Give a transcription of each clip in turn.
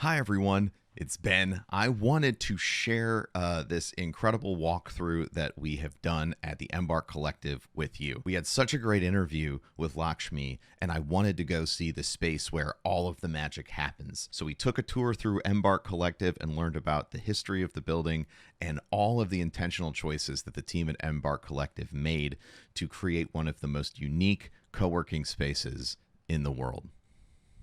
Hi, everyone. It's Ben. I wanted to share this incredible walkthrough that we have done at the Embarc Collective with you. We had such a great interview with Lakshmi, and I wanted to go see the space where all of the magic happens. So we took a tour through Embarc Collective and learned about the history of the building and all of the intentional choices that the team at Embarc Collective made to create one of the most unique co-working spaces in the world.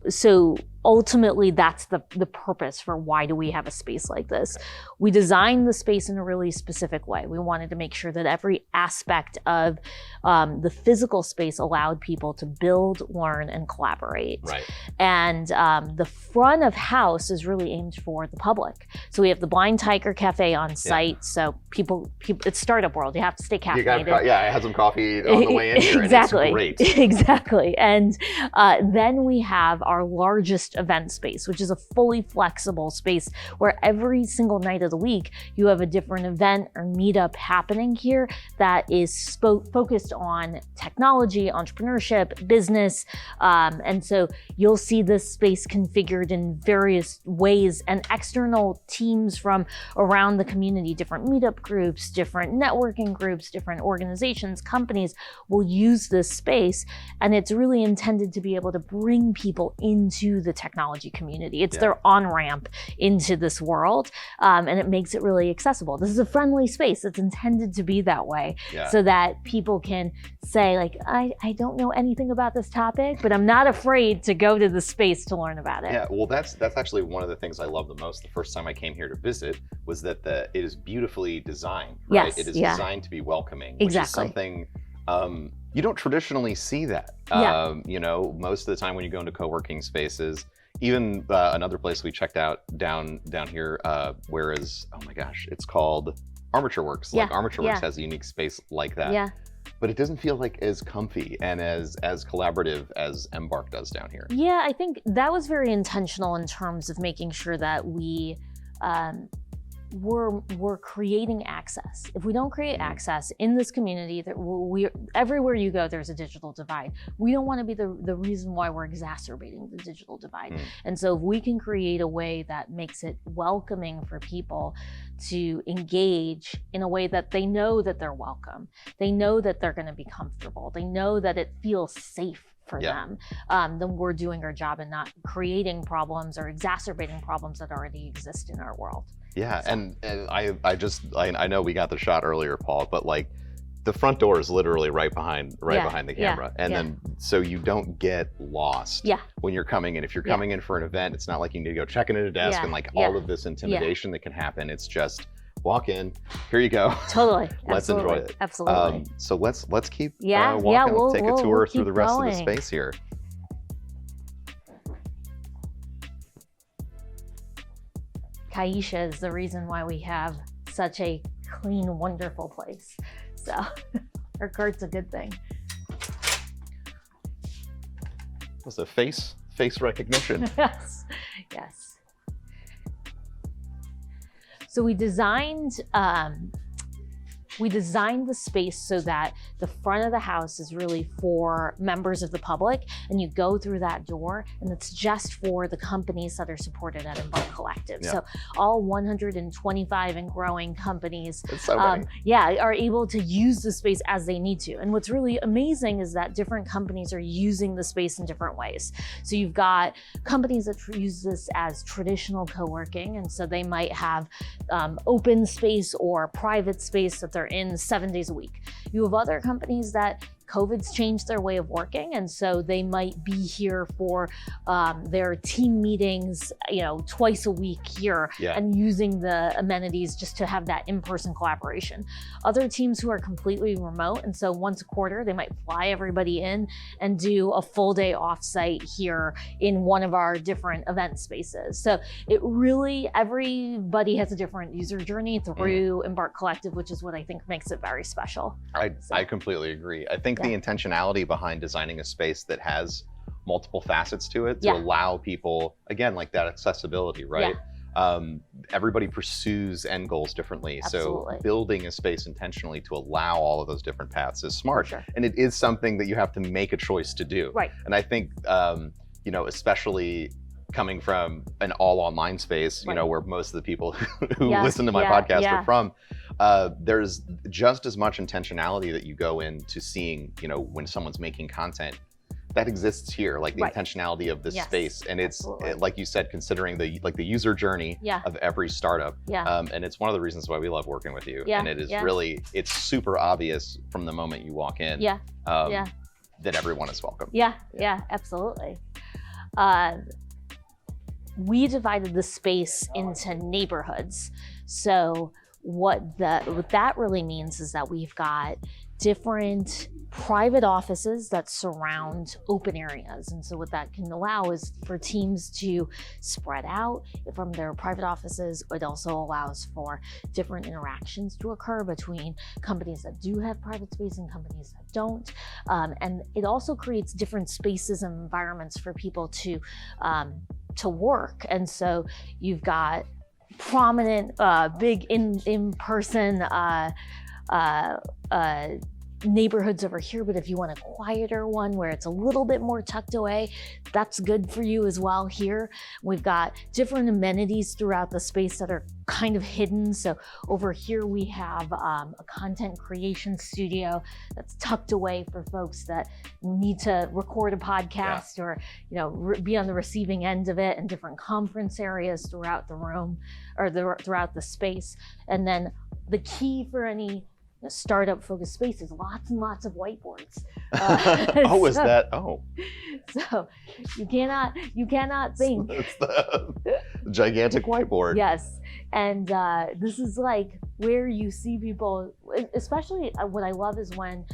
So ultimately, that's the purpose for why do we have a space like this. We designed the space in a really specific way. We wanted to make sure that every aspect of the physical space allowed people to build, learn, and collaborate. Right. And the front of house is really aimed for the public. So we have the Blind Tiger Cafe on site. Yeah. So people, it's startup world. You have to stay caffeinated. I had some coffee on the way in here. Exactly. And it's great. Exactly. And then we have our largest event space, which is a fully flexible space where every single night of the week you have a different event or meetup happening here that is focused on technology, entrepreneurship, business. And so you'll see this space configured in various ways, and external teams from around the community, different meetup groups, different networking groups, different organizations, companies will use this space. And it's really intended to be able to bring people into the technology community. It's their on-ramp into this world, and it makes it really accessible. This is a friendly space. It's intended to be that way, so that people can say, like, I don't know anything about this topic, but I'm not afraid to go to the space to learn about it. Yeah, well, that's actually one of the things I love the most. The first time I came here to visit was that it is beautifully designed, right? Yes, it is designed to be welcoming, which is something you don't traditionally see that. You know, most of the time when you go into co-working spaces, even another place we checked out down here, whereas, oh my gosh, it's called Armature Works. Like Armature Works has a unique space like that. Yeah. But it doesn't feel like as comfy and as collaborative as Embarc does down here. Yeah, I think that was very intentional in terms of making sure that we're creating access. If we don't create access in this community, that everywhere you go, there's a digital divide. We don't want to be the reason why we're exacerbating the digital divide. And so if we can create a way that makes it welcoming for people to engage in a way that they know that they're welcome, they know that they're going to be comfortable, they know that it feels safe for them, then we're doing our job and not creating problems or exacerbating problems that already exist in our world. Yeah, so. and I know we got the shot earlier, Paul, but like the front door is literally right behind the camera. And then so you don't get lost when you're coming in. If you're coming in for an event, it's not like you need to go check in at a desk and like all of this intimidation that can happen. It's just walk in, here you go. Totally. Let's enjoy it. Absolutely. So let's keep walking. We'll take a tour through the rest of the space here. Kaisha is the reason why we have such a clean, wonderful place. So her cart's a good thing. That's a face recognition. Yes. So we designed the space so that the front of the house is really for members of the public, and you go through that door and it's just for the companies that are supported at Embarc Collective. So all 125 and growing companies are able to use the space as they need to. And what's really amazing is that different companies are using the space in different ways. So you've got companies that use this as traditional co-working, and so they might have open space or private space that they're in 7 days a week. You have other companies that COVID's changed their way of working, and so they might be here for their team meetings, twice a week here, and using the amenities just to have that in-person collaboration. Other teams who are completely remote, and so once a quarter they might fly everybody in and do a full day offsite here in one of our different event spaces. So everybody has a different user journey through Embarc Collective, which is what I think makes it very special. I completely agree. I think the intentionality behind designing a space that has multiple facets to it to allow people, again, like that accessibility, right? Everybody pursues end goals differently. Absolutely. So building a space intentionally to allow all of those different paths is smart. And it is something that you have to make a choice to do. Right. And I think, especially coming from an all online space, you know, where most of the people who listen to my podcast are from, there's just as much intentionality that you go into seeing, you know, when someone's making content that exists here, like the intentionality of this space. And it's like you said, considering the user journey of every startup. And it's one of the reasons why we love working with you. And it is really, it's super obvious from the moment you walk in that everyone is welcome. Yeah, absolutely. We divided the space into neighborhoods. So what that really means is that we've got different private offices that surround open areas. And so what that can allow is for teams to spread out from their private offices. It also allows for different interactions to occur between companies that do have private space and companies that don't. And it also creates different spaces and environments for people to work. And so you've got prominent, big in-person neighborhoods over here, but if you want a quieter one where it's a little bit more tucked away, that's good for you as well here. We've got different amenities throughout the space that are kind of hidden. So over here we have a content creation studio that's tucked away for folks that need to record a podcast or, you know, be on the receiving end of it, and different conference areas throughout the room or throughout the space. And then the key for any startup focused spaces, lots and lots of whiteboards. So you cannot think. It's the gigantic whiteboard. Yes, and this is like where you see people, especially what I love is when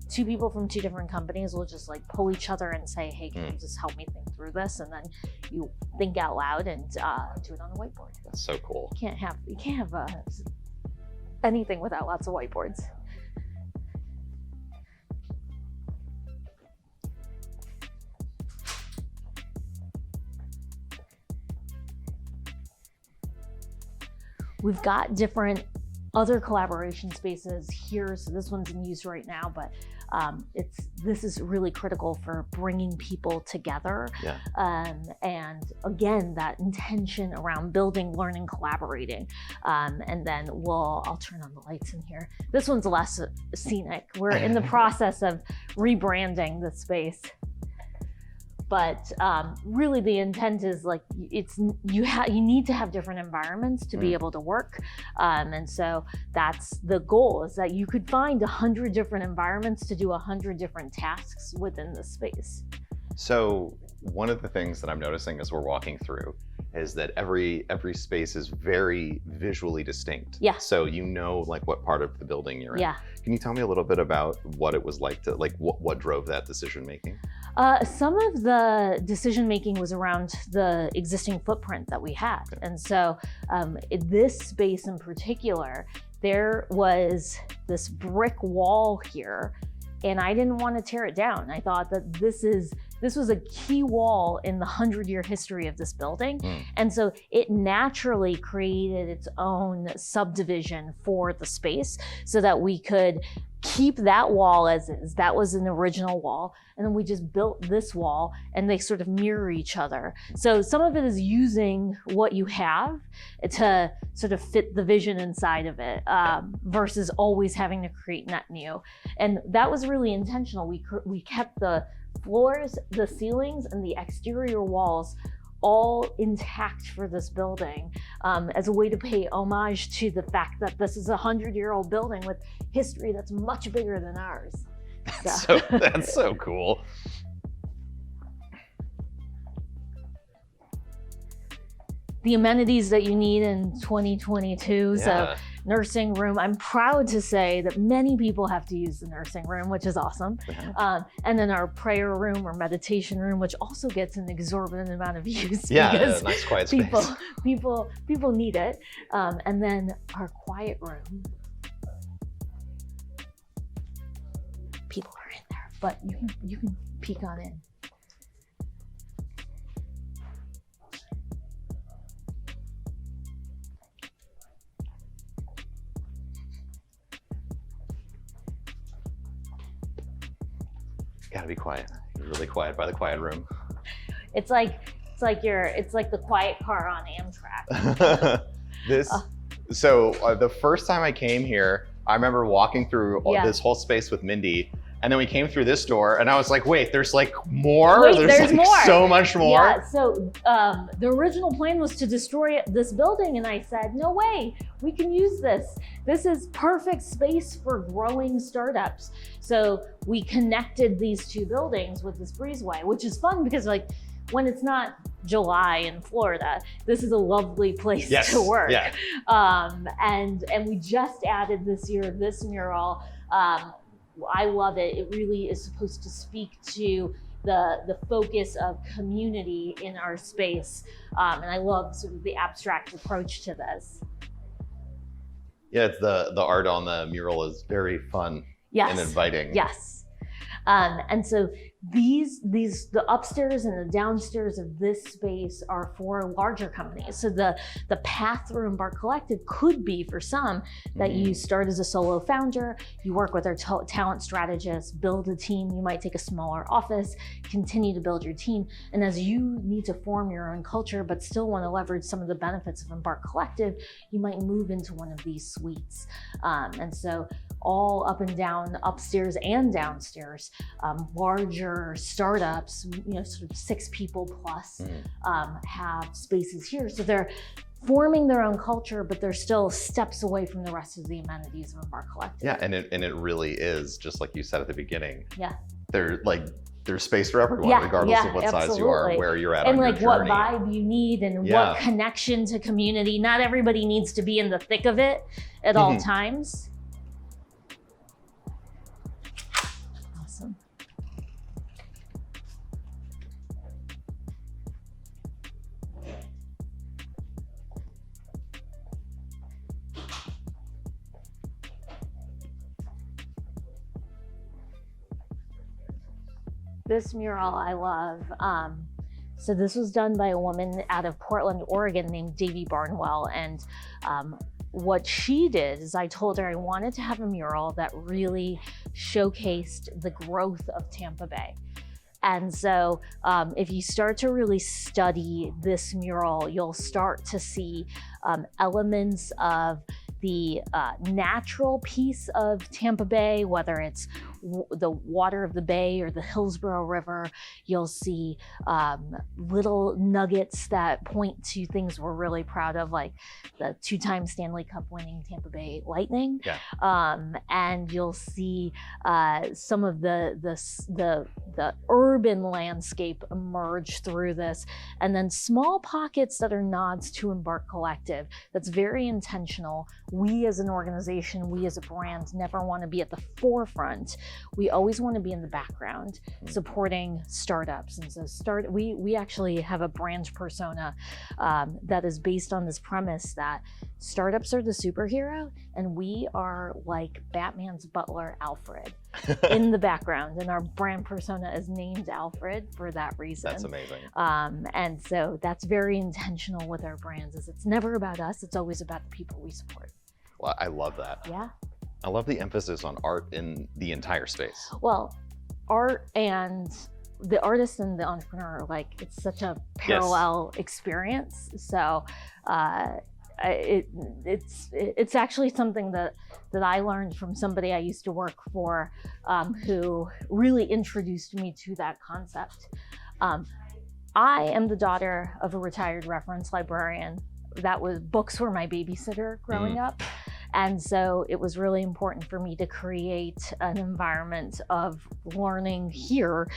two people from two different companies will just like pull each other and say, hey, can you just help me think through this? And then you think out loud and do it on a whiteboard. That's so cool. You can't have anything without lots of whiteboards. We've got different other collaboration spaces here. So this one's in use right now, but this is really critical for bringing people together. And again, that intention around building, learning, collaborating. And then I'll turn on the lights in here. This one's less scenic. We're in the process of rebranding the space. But really the intent is like, you need to have different environments to be able to work. And so that's the goal, is that you could find 100 different environments to do 100 different tasks within the space. So one of the things that I'm noticing as we're walking through is that every space is very visually distinct. So you know like what part of the building you're in. Can you tell me a little bit about what it was like to, like what drove that decision making? Some of the decision making was around the existing footprint that we had. And so in this space in particular, there was this brick wall here, and I didn't want to tear it down. I thought that this was a key wall in the 100-year history of this building. And so it naturally created its own subdivision for the space so that we could keep that wall as is. That was an original wall. And then we just built this wall, and they sort of mirror each other. So some of it is using what you have to sort of fit the vision inside of it, versus always having to create net new. And that was really intentional. We kept the floors, the ceilings, and the exterior walls all intact for this building, as a way to pay homage to the fact that this is a 100-year-old building with history that's much bigger than ours. That's so cool. The amenities that you need in 2022. So nursing room, I'm proud to say that many people have to use the nursing room, which is awesome. And then our prayer room or meditation room, which also gets an exorbitant amount of use. Because nice quiet space. People need it. And then our quiet room. People are in there, but you can peek on in. Gotta be quiet. You're really quiet by the quiet room. It's like It's like the quiet car on Amtrak. The first time I came here, I remember walking through this whole space with Mindy, and then we came through this door, and I was like, wait, there's like more? Wait, there's like more. So much more? Yeah, so the original plan was to destroy this building, and I said, no way, we can use this. This is perfect space for growing startups. So we connected these two buildings with this breezeway, which is fun because like, when it's not July in Florida, this is a lovely place to work. Yeah. And we just added this year this mural. I love it. It really is supposed to speak to the focus of community in our space. And I love sort of the abstract approach to this. Yeah, it's the art on the mural is very fun and inviting. Yes. And so the upstairs and the downstairs of this space are for larger companies. So the path through Embarc Collective could be for some that you start as a solo founder, you work with our talent strategists, build a team, you might take a smaller office, continue to build your team. And as you need to form your own culture, but still want to leverage some of the benefits of Embarc Collective, you might move into one of these suites. And so all up and down, upstairs and downstairs, larger startups, sort of 6 people plus, have spaces here. So they're forming their own culture, but they're still steps away from the rest of the amenities of Embarc Collective. Yeah, and it really is, just like you said at the beginning. Yeah. There's space for everyone, regardless of what size you are, where you're at on your journey. And like what vibe you need and what connection to community. Not everybody needs to be in the thick of it at all times. Awesome. This mural I love. So this was done by a woman out of Portland, Oregon named Davy Barnwell. And what she did is I told her I wanted to have a mural that really showcased the growth of Tampa Bay. And so if you start to really study this mural, you'll start to see elements of the natural piece of Tampa Bay, whether it's the water of the bay or the Hillsborough River. You'll see little nuggets that point to things we're really proud of, like the 2-time Stanley Cup winning Tampa Bay Lightning. Yeah. And you'll see some of the urban landscape emerge through this, and then small pockets that are nods to Embarc Collective. That's very intentional. We as an organization, we as a brand never want to be at the forefront. We always want to be in the background supporting startups. And so we actually have a brand persona that is based on this premise that startups are the superhero and we are like Batman's butler, Alfred, in the background. And our brand persona is named Alfred for that reason. That's amazing. And so that's very intentional with our brands, is it's never about us, it's always about the people we support. Well, I love that. Yeah. I love the emphasis on art in the entire space. Well, art and the artist and the entrepreneur, like, it's such a parallel experience. So it's actually something that I learned from somebody I used to work for, who really introduced me to that concept. I am the daughter of a retired reference librarian. Books were my babysitter growing up. And so it was really important for me to create an environment of learning here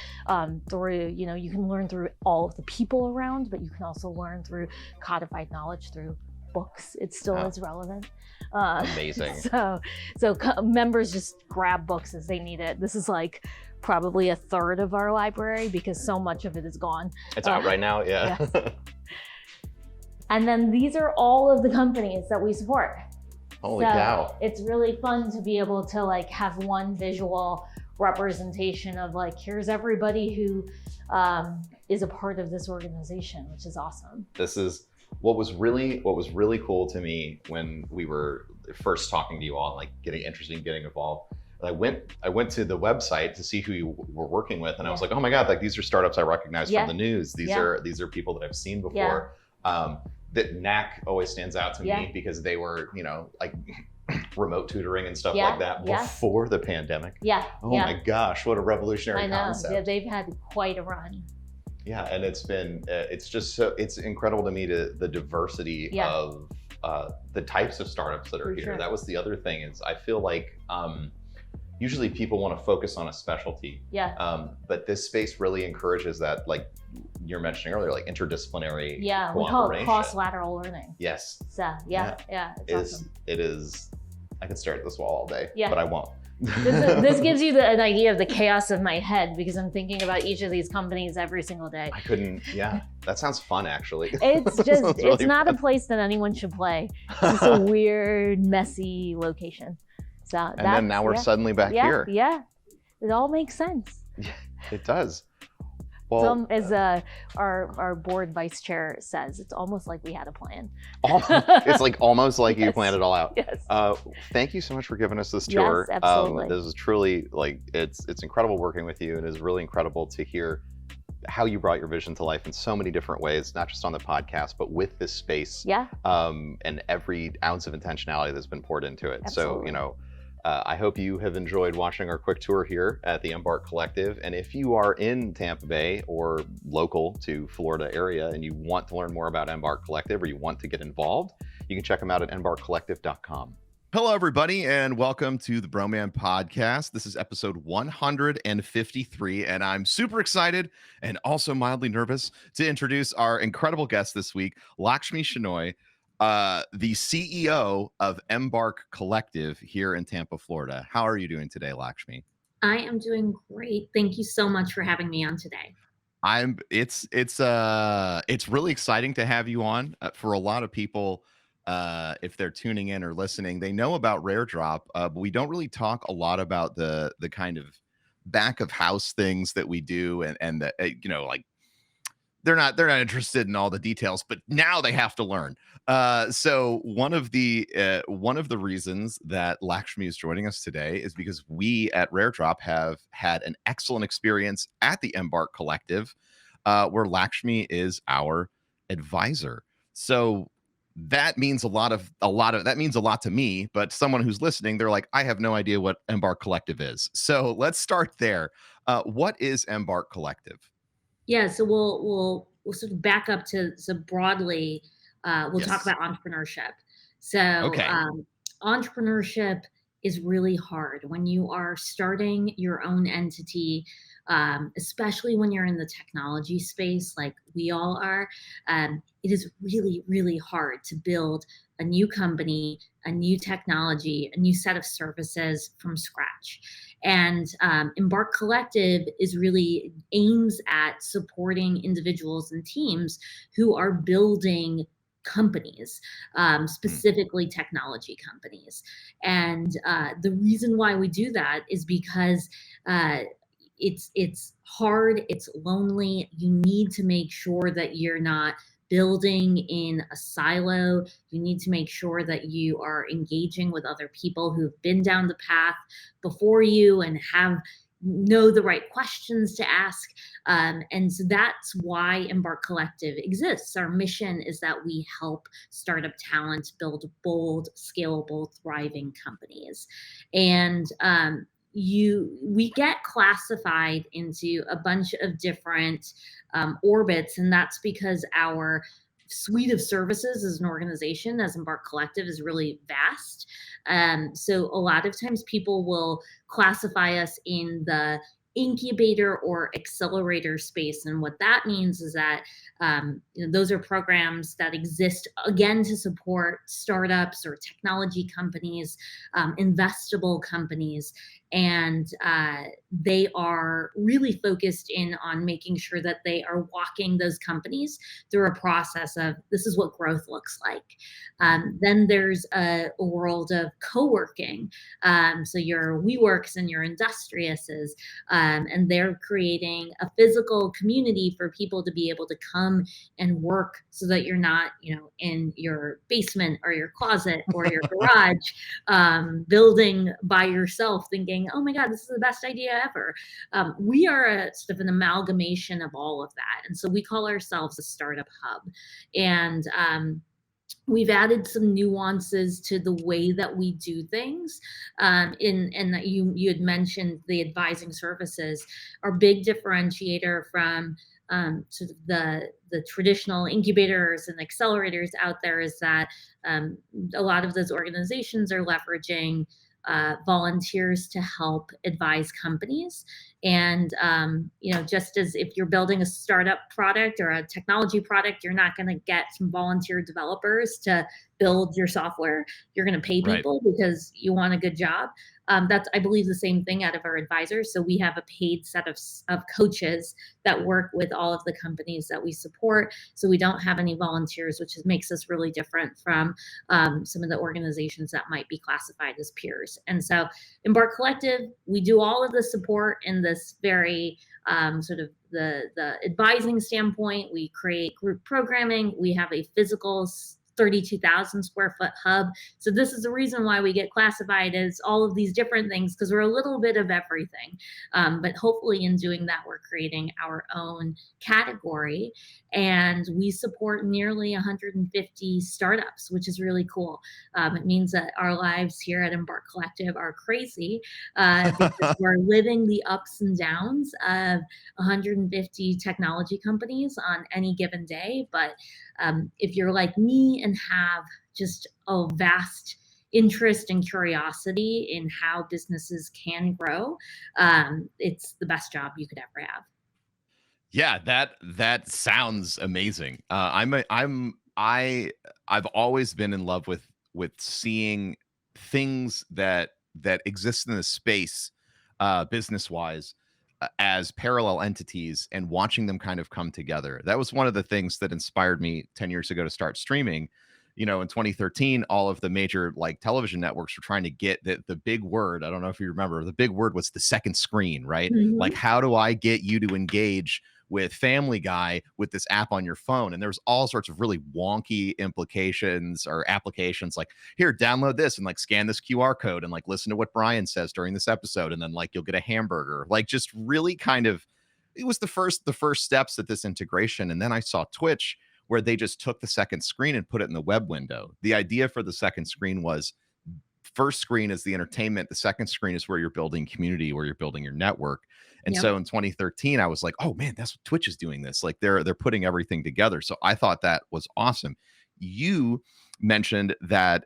through, you can learn through all of the people around, but you can also learn through codified knowledge through books. It still is relevant. Amazing. So members just grab books as they need it. This is like probably a third of our library because so much of it is gone. It's out right now, yeah. Yes. And then these are all of the companies that we support. Holy cow. It's really fun to be able to like have one visual representation of like, here's everybody who is a part of this organization, which is awesome. This is what was really cool to me when we were first talking to you all, like getting interested in getting involved. I went to the website to see who you were working with, and I was like, oh my God, like these are startups I recognize from the news. These are people that I've seen before. That NAC always stands out to me because they were, like remote tutoring and stuff like that before the pandemic. Oh my gosh, what a revolutionary concept. Yeah, they've had quite a run. Yeah, and it's been, it's incredible to me the diversity of the types of startups that are here. That was the other thing is I feel like usually people want to focus on a specialty. But this space really encourages that, like you're mentioning earlier, like interdisciplinary cooperation. We call it cross-lateral learning. Yes. So it's awesome. It is, I could stare at this wall all day, but I won't. This gives you an idea of the chaos of my head because I'm thinking about each of these companies every single day. I couldn't, that sounds fun actually. It's just, really it's not fun. A place that anyone should play. It's just a weird, messy location. So and then now we're suddenly back here. Yeah, it all makes sense. Yeah, it does. Well, as our board vice chair says, it's almost like we had a plan. It's like almost like you planned it all out. Yes. Thank you so much for giving us this tour. Yes, absolutely. This is truly it's incredible working with you, and it is really incredible to hear how you brought your vision to life in so many different ways, not just on the podcast, but with this space. And every ounce of intentionality that's been poured into it. Absolutely. So, I hope you have enjoyed watching our quick tour here at the Embarc Collective. And if you are in Tampa Bay or local to Florida area and you want to learn more about Embarc Collective or you want to get involved, you can check them out at embarccollective.com. Hello, everybody, and welcome to the Broman podcast. This is episode 153, and I'm super excited and also mildly nervous to introduce our incredible guest this week, Lakshmi Shenoy, the CEO of Embarc Collective here in Tampa, Florida. How are you doing today, Lakshmi? I am doing great. Thank you so much for having me on today. It's really exciting to have you on. For a lot of people, if they're tuning in or listening, they know about Rare Drop, but we don't really talk a lot about the kind of back of house things that we do, and that like they're not interested in all the details, but now they have to learn. So one of the reasons that Lakshmi is joining us today is because we at Rare Drop have had an excellent experience at the Embarc Collective, where Lakshmi is our advisor. So that means a lot to me, but someone who's listening, they're like, I have no idea what Embarc Collective is. So let's start there. What is Embarc Collective? Yeah, so we'll sort of back up to broadly. We'll talk about entrepreneurship. So entrepreneurship is really hard when you are starting your own entity, especially when you're in the technology space like we all are. It is really, really hard to build a new company, a new technology, a new set of services from scratch. And Embarc Collective is really aims at supporting individuals and teams who are building companies, specifically technology companies. And the reason why we do that is because it's hard, it's lonely. You need to make sure that you're not building in a silo. You need to make sure that you are engaging with other people who've been down the path before you and know the right questions to ask. And so that's why Embarc Collective exists. Our mission is that we help startup talent build bold, scalable, thriving companies. And we get classified into a bunch of different orbits, and that's because our suite of services as an organization, as Embarc Collective, is really vast. So a lot of times people will classify us in the incubator or accelerator space. And what that means is that those are programs that exist, again, to support startups or technology companies, investable companies. And they are really focused in on making sure that they are walking those companies through a process of, this is what growth looks like. Then there's a world of co-working. So your WeWorks and your Industriouses, and they're creating a physical community for people to be able to come and work so that you're not, in your basement or your closet or your garage, building by yourself thinking, thinking, oh my God, this is the best idea ever. We are a sort of an amalgamation of all of that. And so we call ourselves a startup hub. And we've added some nuances to the way that we do things. And that you had mentioned the advising services. Our big differentiator from sort of the traditional incubators and accelerators out there is that a lot of those organizations are leveraging volunteers to help advise companies. And just as if you're building a startup product or a technology product, you're not going to get some volunteer developers to build your software. You're going to pay people because you want a good job. That's, I believe, the same thing out of our advisors. So we have a paid set of coaches that work with all of the companies that we support. So we don't have any volunteers, which makes us really different from some of the organizations that might be classified as peers. And so Embarc Collective, we do all of the support in this very sort of the advising standpoint. We create group programming. We have a physical 32,000 square foot hub. So this is the reason why we get classified as all of these different things, because we're a little bit of everything. But hopefully in doing that, we're creating our own category. And we support nearly 150 startups, which is really cool. It means that our lives here at Embarc Collective are crazy because we're living the ups and downs of 150 technology companies on any given day. But if you're like me and have just a vast interest and curiosity in how businesses can grow, it's the best job you could ever have. Yeah, that sounds amazing. I've always been in love with seeing things that exist in the space, business wise, as parallel entities and watching them kind of come together. That was one of the things that inspired me 10 years ago to start streaming. In 2013, all of the major television networks were trying to get the big word. I don't know if you remember, the big word was the second screen, right? Mm-hmm. Like, how do I get you to engage with Family Guy with this app on your phone? And there's all sorts of really wonky implications or applications, like, here, download this and scan this QR code and listen to what Brian says during this episode, and then you'll get a hamburger. Just really kind of, it was the first steps at this integration. And then I saw Twitch, where they just took the second screen and put it in the web window. The idea for the second screen was, first screen is the entertainment, the second screen is where you're building community, where you're building your network. And so in 2013, I was like, oh man, that's what Twitch is doing this. They're putting everything together. So I thought that was awesome. You mentioned that,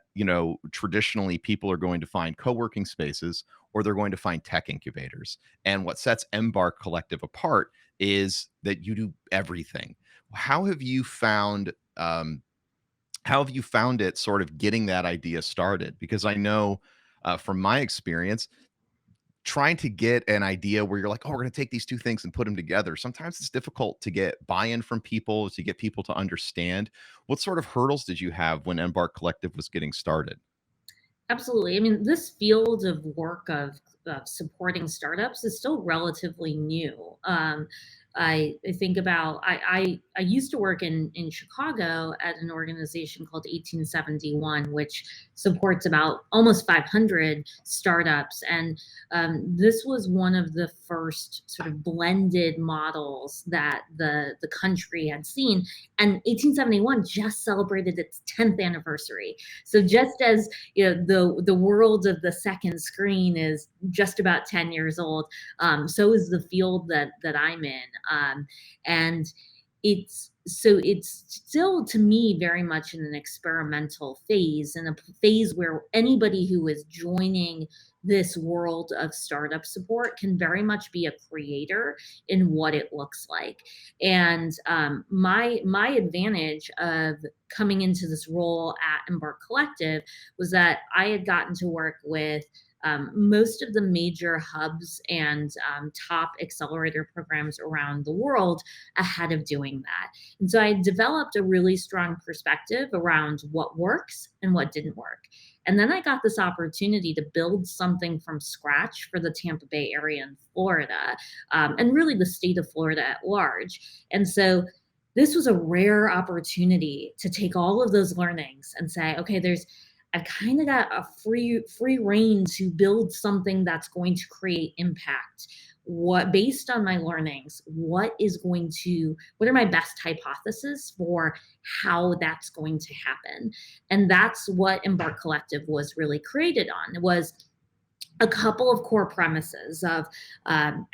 traditionally people are going to find co-working spaces or they're going to find tech incubators. And what sets Embarc Collective apart is that you do everything. How have you found it sort of getting that idea started? Because I know from my experience, trying to get an idea where you're like, oh, we're going to take these two things and put them together, sometimes it's difficult to get buy-in from people, to get people to understand. What sort of hurdles did you have when Embarc Collective was getting started? Absolutely. I mean, this field of work of supporting startups is still relatively new. I think about, I used to work in Chicago at an organization called 1871, which supports about almost 500 startups. And this was one of the first sort of blended models that the country had seen. And 1871 just celebrated its 10th anniversary. So just as the world of the second screen is just about 10 years old, so is the field that I'm in. And it's still, to me, very much in an experimental phase, and a phase where anybody who is joining this world of startup support can very much be a creator in what it looks like. And my advantage of coming into this role at Embarc Collective was that I had gotten to work with most of the major hubs and top accelerator programs around the world ahead of doing that. And so I developed a really strong perspective around what works and what didn't work. And then I got this opportunity to build something from scratch for the Tampa Bay area in Florida, and really the state of Florida at large. And so this was a rare opportunity to take all of those learnings and say, okay, there's I've kind of got a free reign to build something that's going to create impact. What, based on my learnings, what are my best hypotheses for how that's going to happen? And that's what Embarc Collective was really created on. It was a couple of core premises of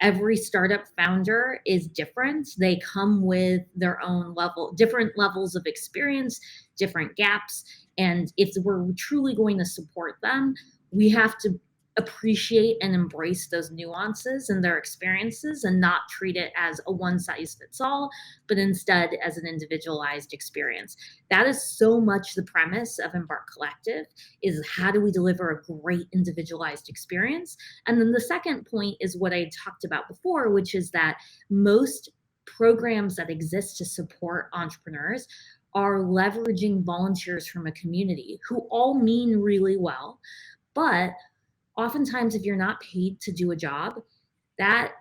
every startup founder is different. They come with their own different levels of experience, different gaps. And if we're truly going to support them, we have to appreciate and embrace those nuances and their experiences and not treat it as a one size fits all, but instead as an individualized experience. That is so much the premise of Embarc Collective, is how do we deliver a great individualized experience? And then the second point is what I talked about before, which is that most programs that exist to support entrepreneurs are leveraging volunteers from a community who all mean really well, but oftentimes if you're not paid to do a job, that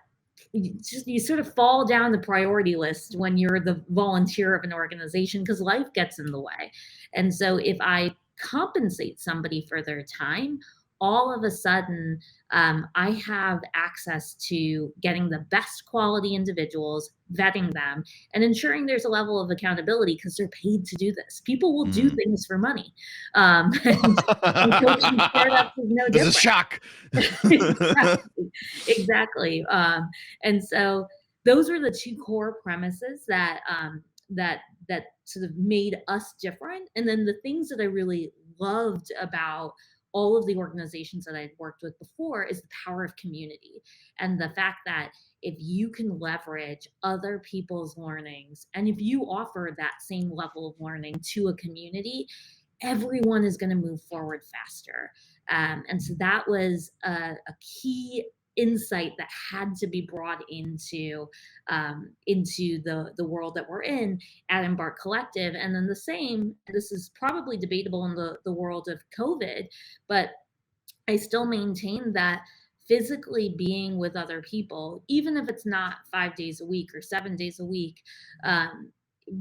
you sort of fall down the priority list when you're the volunteer of an organization, because life gets in the way. And so if I compensate somebody for their time, all of a sudden I have access to getting the best quality individuals, vetting them, and ensuring there's a level of accountability because they're paid to do this. People will do things for money. And coaching startups is no different. This is a shock. Exactly. And so those are the two core premises that that sort of made us different. And then the things that I really loved about all of the organizations that I'd worked with before is the power of community, and the fact that if you can leverage other people's learnings, and if you offer that same level of learning to a community, everyone is going to move forward faster. And so that was a key insight that had to be brought into the world that we're in at Embarc Collective. And then the same, this is probably debatable in the world of COVID, but I still maintain that physically being with other people, even if it's not 5 days a week or 7 days a week,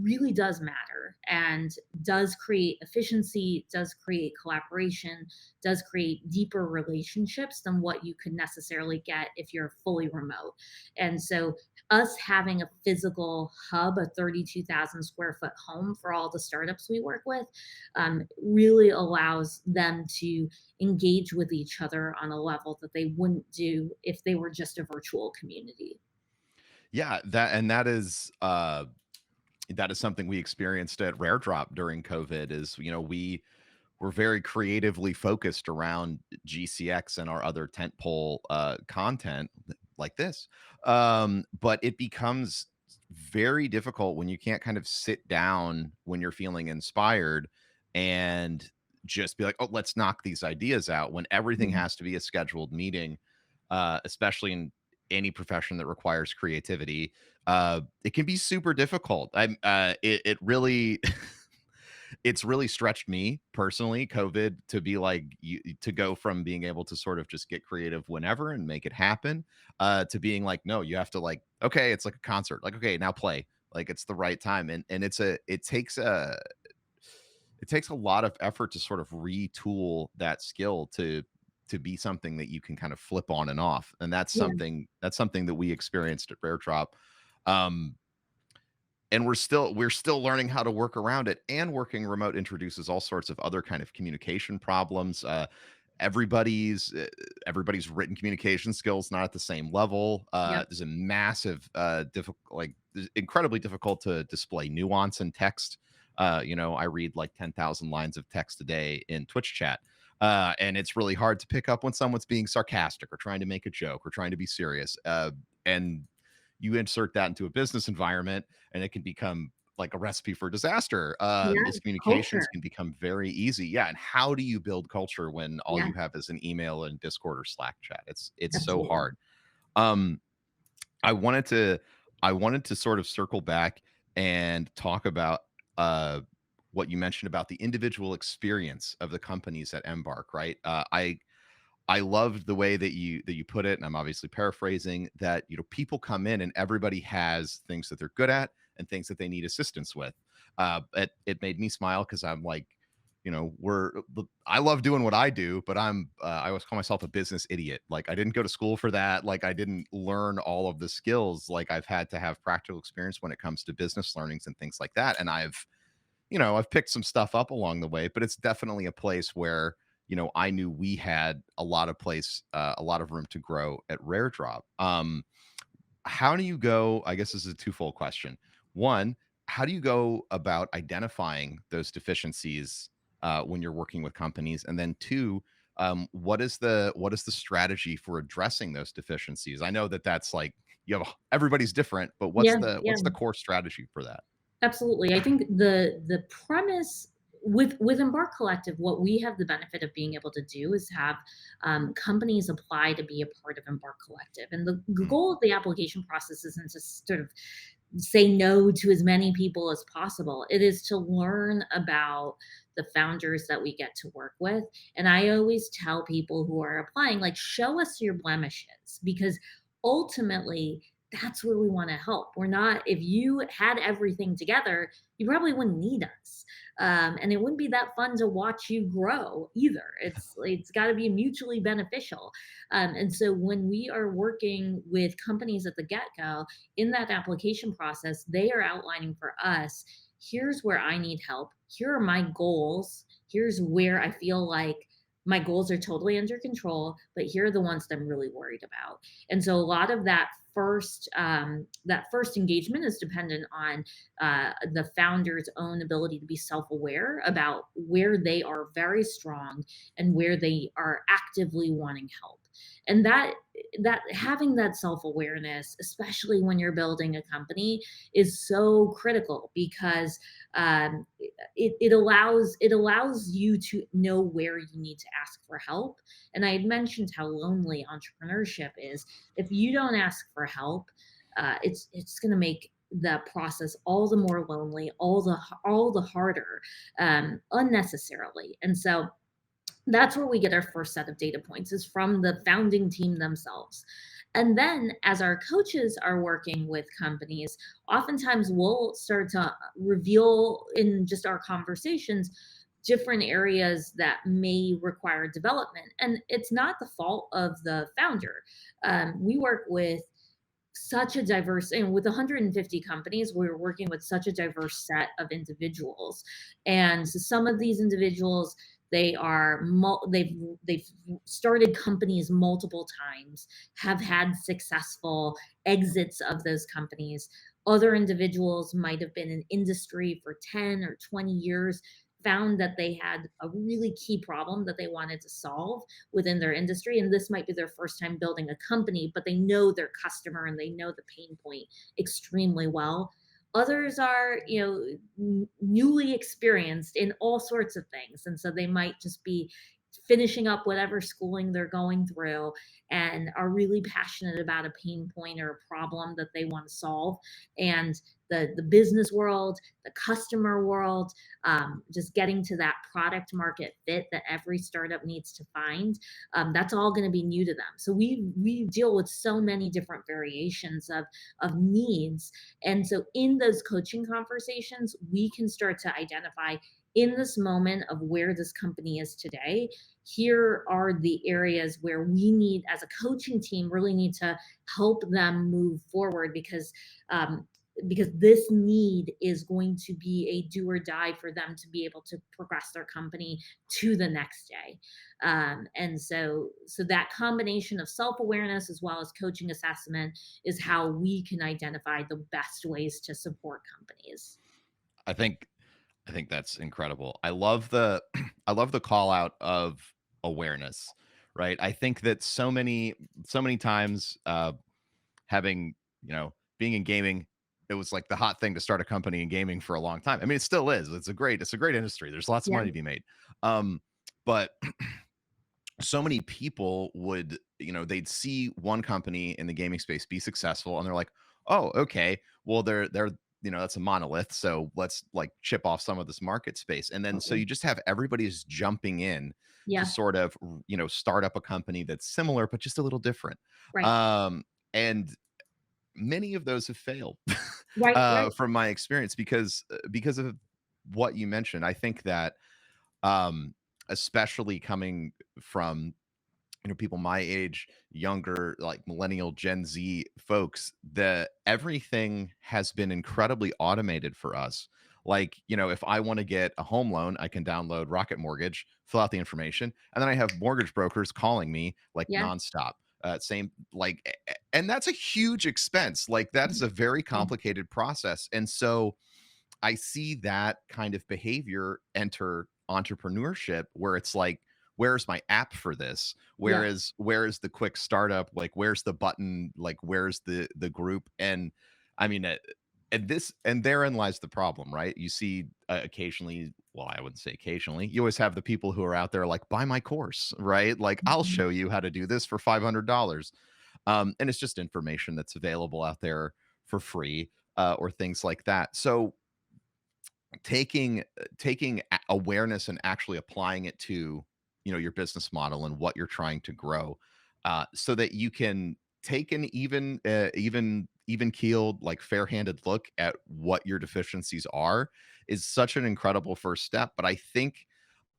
really does matter and does create efficiency, does create collaboration, does create deeper relationships than what you could necessarily get if you're fully remote. And so us having a physical hub, a 32,000 square foot home for all the startups we work with, really allows them to engage with each other on a level that they wouldn't do if they were just a virtual community. Yeah, that is something we experienced at Rare Drop during COVID. Is, we were very creatively focused around GCX and our other tentpole content like this. But it becomes very difficult when you can't kind of sit down when you're feeling inspired and just be like, oh, let's knock these ideas out, when everything has to be a scheduled meeting, especially in any profession that requires creativity. It can be super difficult. It really it's really stretched me personally, COVID, to be like, to go from being able to sort of just get creative whenever and make it happen, to being like, no, you have to, like, okay, it's like a concert, like, okay, now play, like, it's the right time. And it takes a lot of effort to sort of retool that skill to be something that you can kind of flip on and off. And that's something that we experienced at Rare Drop. And we're still learning how to work around it. And working remote introduces all sorts of other kind of communication problems. Everybody's written communication skills not at the same level. There's a massive it's incredibly difficult to display nuance in text. I read like 10,000 lines of text a day in Twitch chat. And it's really hard to pick up when someone's being sarcastic or trying to make a joke or trying to be serious. And you insert that into a business environment, and it can become like a recipe for disaster. Miscommunications can become very easy. Yeah. And how do you build culture when all you have is an email and Discord or Slack chat? It's so hard. I wanted to sort of circle back and talk about what you mentioned about the individual experience of the companies at Embarc, right? I loved the way that you put it, and I'm obviously paraphrasing, that people come in and everybody has things that they're good at and things that they need assistance with. It made me smile, because I'm like, I love doing what I do, but I always call myself a business idiot. Like I didn't go to school for that. Like I didn't learn all of the skills. Like I've had to have practical experience when it comes to business learnings and things like that. And I've picked some stuff up along the way, but it's definitely a place where, I knew we had a lot of room to grow at Rare Drop. How do you go? I guess this is a twofold question. One, how do you go about identifying those deficiencies when you're working with companies? And then two, what is the strategy for addressing those deficiencies? I know that that's like everybody's different, but what's Yeah, the yeah. what's the core strategy for that? Absolutely. I think the premise with Embarc Collective, what we have the benefit of being able to do is have companies apply to be a part of Embarc Collective. And the Mm, goal of the application process isn't to sort of say no to as many people as possible. It is to learn about the founders that we get to work with. And I always tell people who are applying, like, show us your blemishes, because ultimately that's where we want to help. We're not, if you had everything together, you probably wouldn't need us. And it wouldn't be that fun to watch you grow either. It's got to be mutually beneficial. And so when we are working with companies at the get-go, in that application process, they are outlining for us, here's where I need help. Here are my goals. Here's where I feel like my goals are totally under control, but here are the ones that I'm really worried about. And so a lot of that first engagement is dependent on the founder's own ability to be self-aware about where they are very strong and where they are actively wanting help. And that having that self-awareness, especially when you're building a company, is so critical, because it allows you to know where you need to ask for help. And I had mentioned how lonely entrepreneurship is. If you don't ask for help, it's going to make the process all the more lonely, all the harder, unnecessarily. And so that's where we get our first set of data points, is from the founding team themselves. And then as our coaches are working with companies, oftentimes we'll start to reveal in just our conversations different areas that may require development. And it's not the fault of the founder. We work with such a diverse, and with 150 companies, we're working with such a diverse set of individuals. And so some of these individuals, they've started companies multiple times, have had successful exits of those companies. Other individuals might have been in industry for 10 or 20 years, found that they had a really key problem that they wanted to solve within their industry. And this might be their first time building a company, but they know their customer and they know the pain point extremely well. Others are, newly experienced in all sorts of things. And so they might just be finishing up whatever schooling they're going through and are really passionate about a pain point or a problem that they want to solve. And the business world, the customer world, just getting to that product market fit that every startup needs to find, that's all going to be new to them. So we deal with so many different variations of needs. And so in those coaching conversations, we can start to identify, in this moment of where this company is today, here are the areas where we need, as a coaching team, really need to help them move forward, because this need is going to be a do or die for them to be able to progress their company to the next day. And so that combination of self-awareness as well as coaching assessment is how we can identify the best ways to support companies. I think I think that's incredible. I love the I love the call out of awareness, right? I think that so many times having, being in gaming, it was like the hot thing to start a company in gaming for a long time. I mean, it still is. It's a great industry. There's lots of Yeah. money to be made. But so many people would, they'd see one company in the gaming space be successful and they're like, oh, okay, well, they're that's a monolith, so let's like chip off some of this market space. And then so Totally. you just have everybody's jumping in to Yeah. sort of start up a company that's similar but just a little different. Right. And many of those have failed Right. Right. from my experience because of what you mentioned. I think that especially coming from, people my age, younger, like millennial, Gen Z folks, everything has been incredibly automated for us. Like, if I want to get a home loan, I can download Rocket Mortgage, fill out the information, and then I have mortgage brokers calling me like Yeah. nonstop. Same, like, and that's a huge expense. Like, that is a very complicated process. And so I see that kind of behavior enter entrepreneurship, where it's like, where's my app for this? Yeah. Where is the quick startup? Like, where's the button? Like, where's the group? And I mean, and therein lies the problem, right? You see occasionally, well, I wouldn't say occasionally, you always have the people who are out there like, buy my course, right? Like, I'll Mhm. show you how to do this for $500. And it's just information that's available out there for free, or things like that. So taking awareness and actually applying it to, your business model and what you're trying to grow, so that you can take an even keeled, like, fair-handed look at what your deficiencies are, is such an incredible first step. But I think,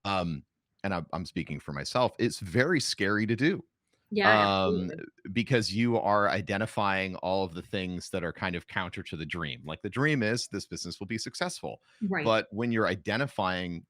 um and I'm speaking for myself, it's very scary to do, Yeah, um absolutely. because you are identifying all of the things that are kind of counter to the dream. Like, the dream is this business will be successful, Right. but when you're identifying,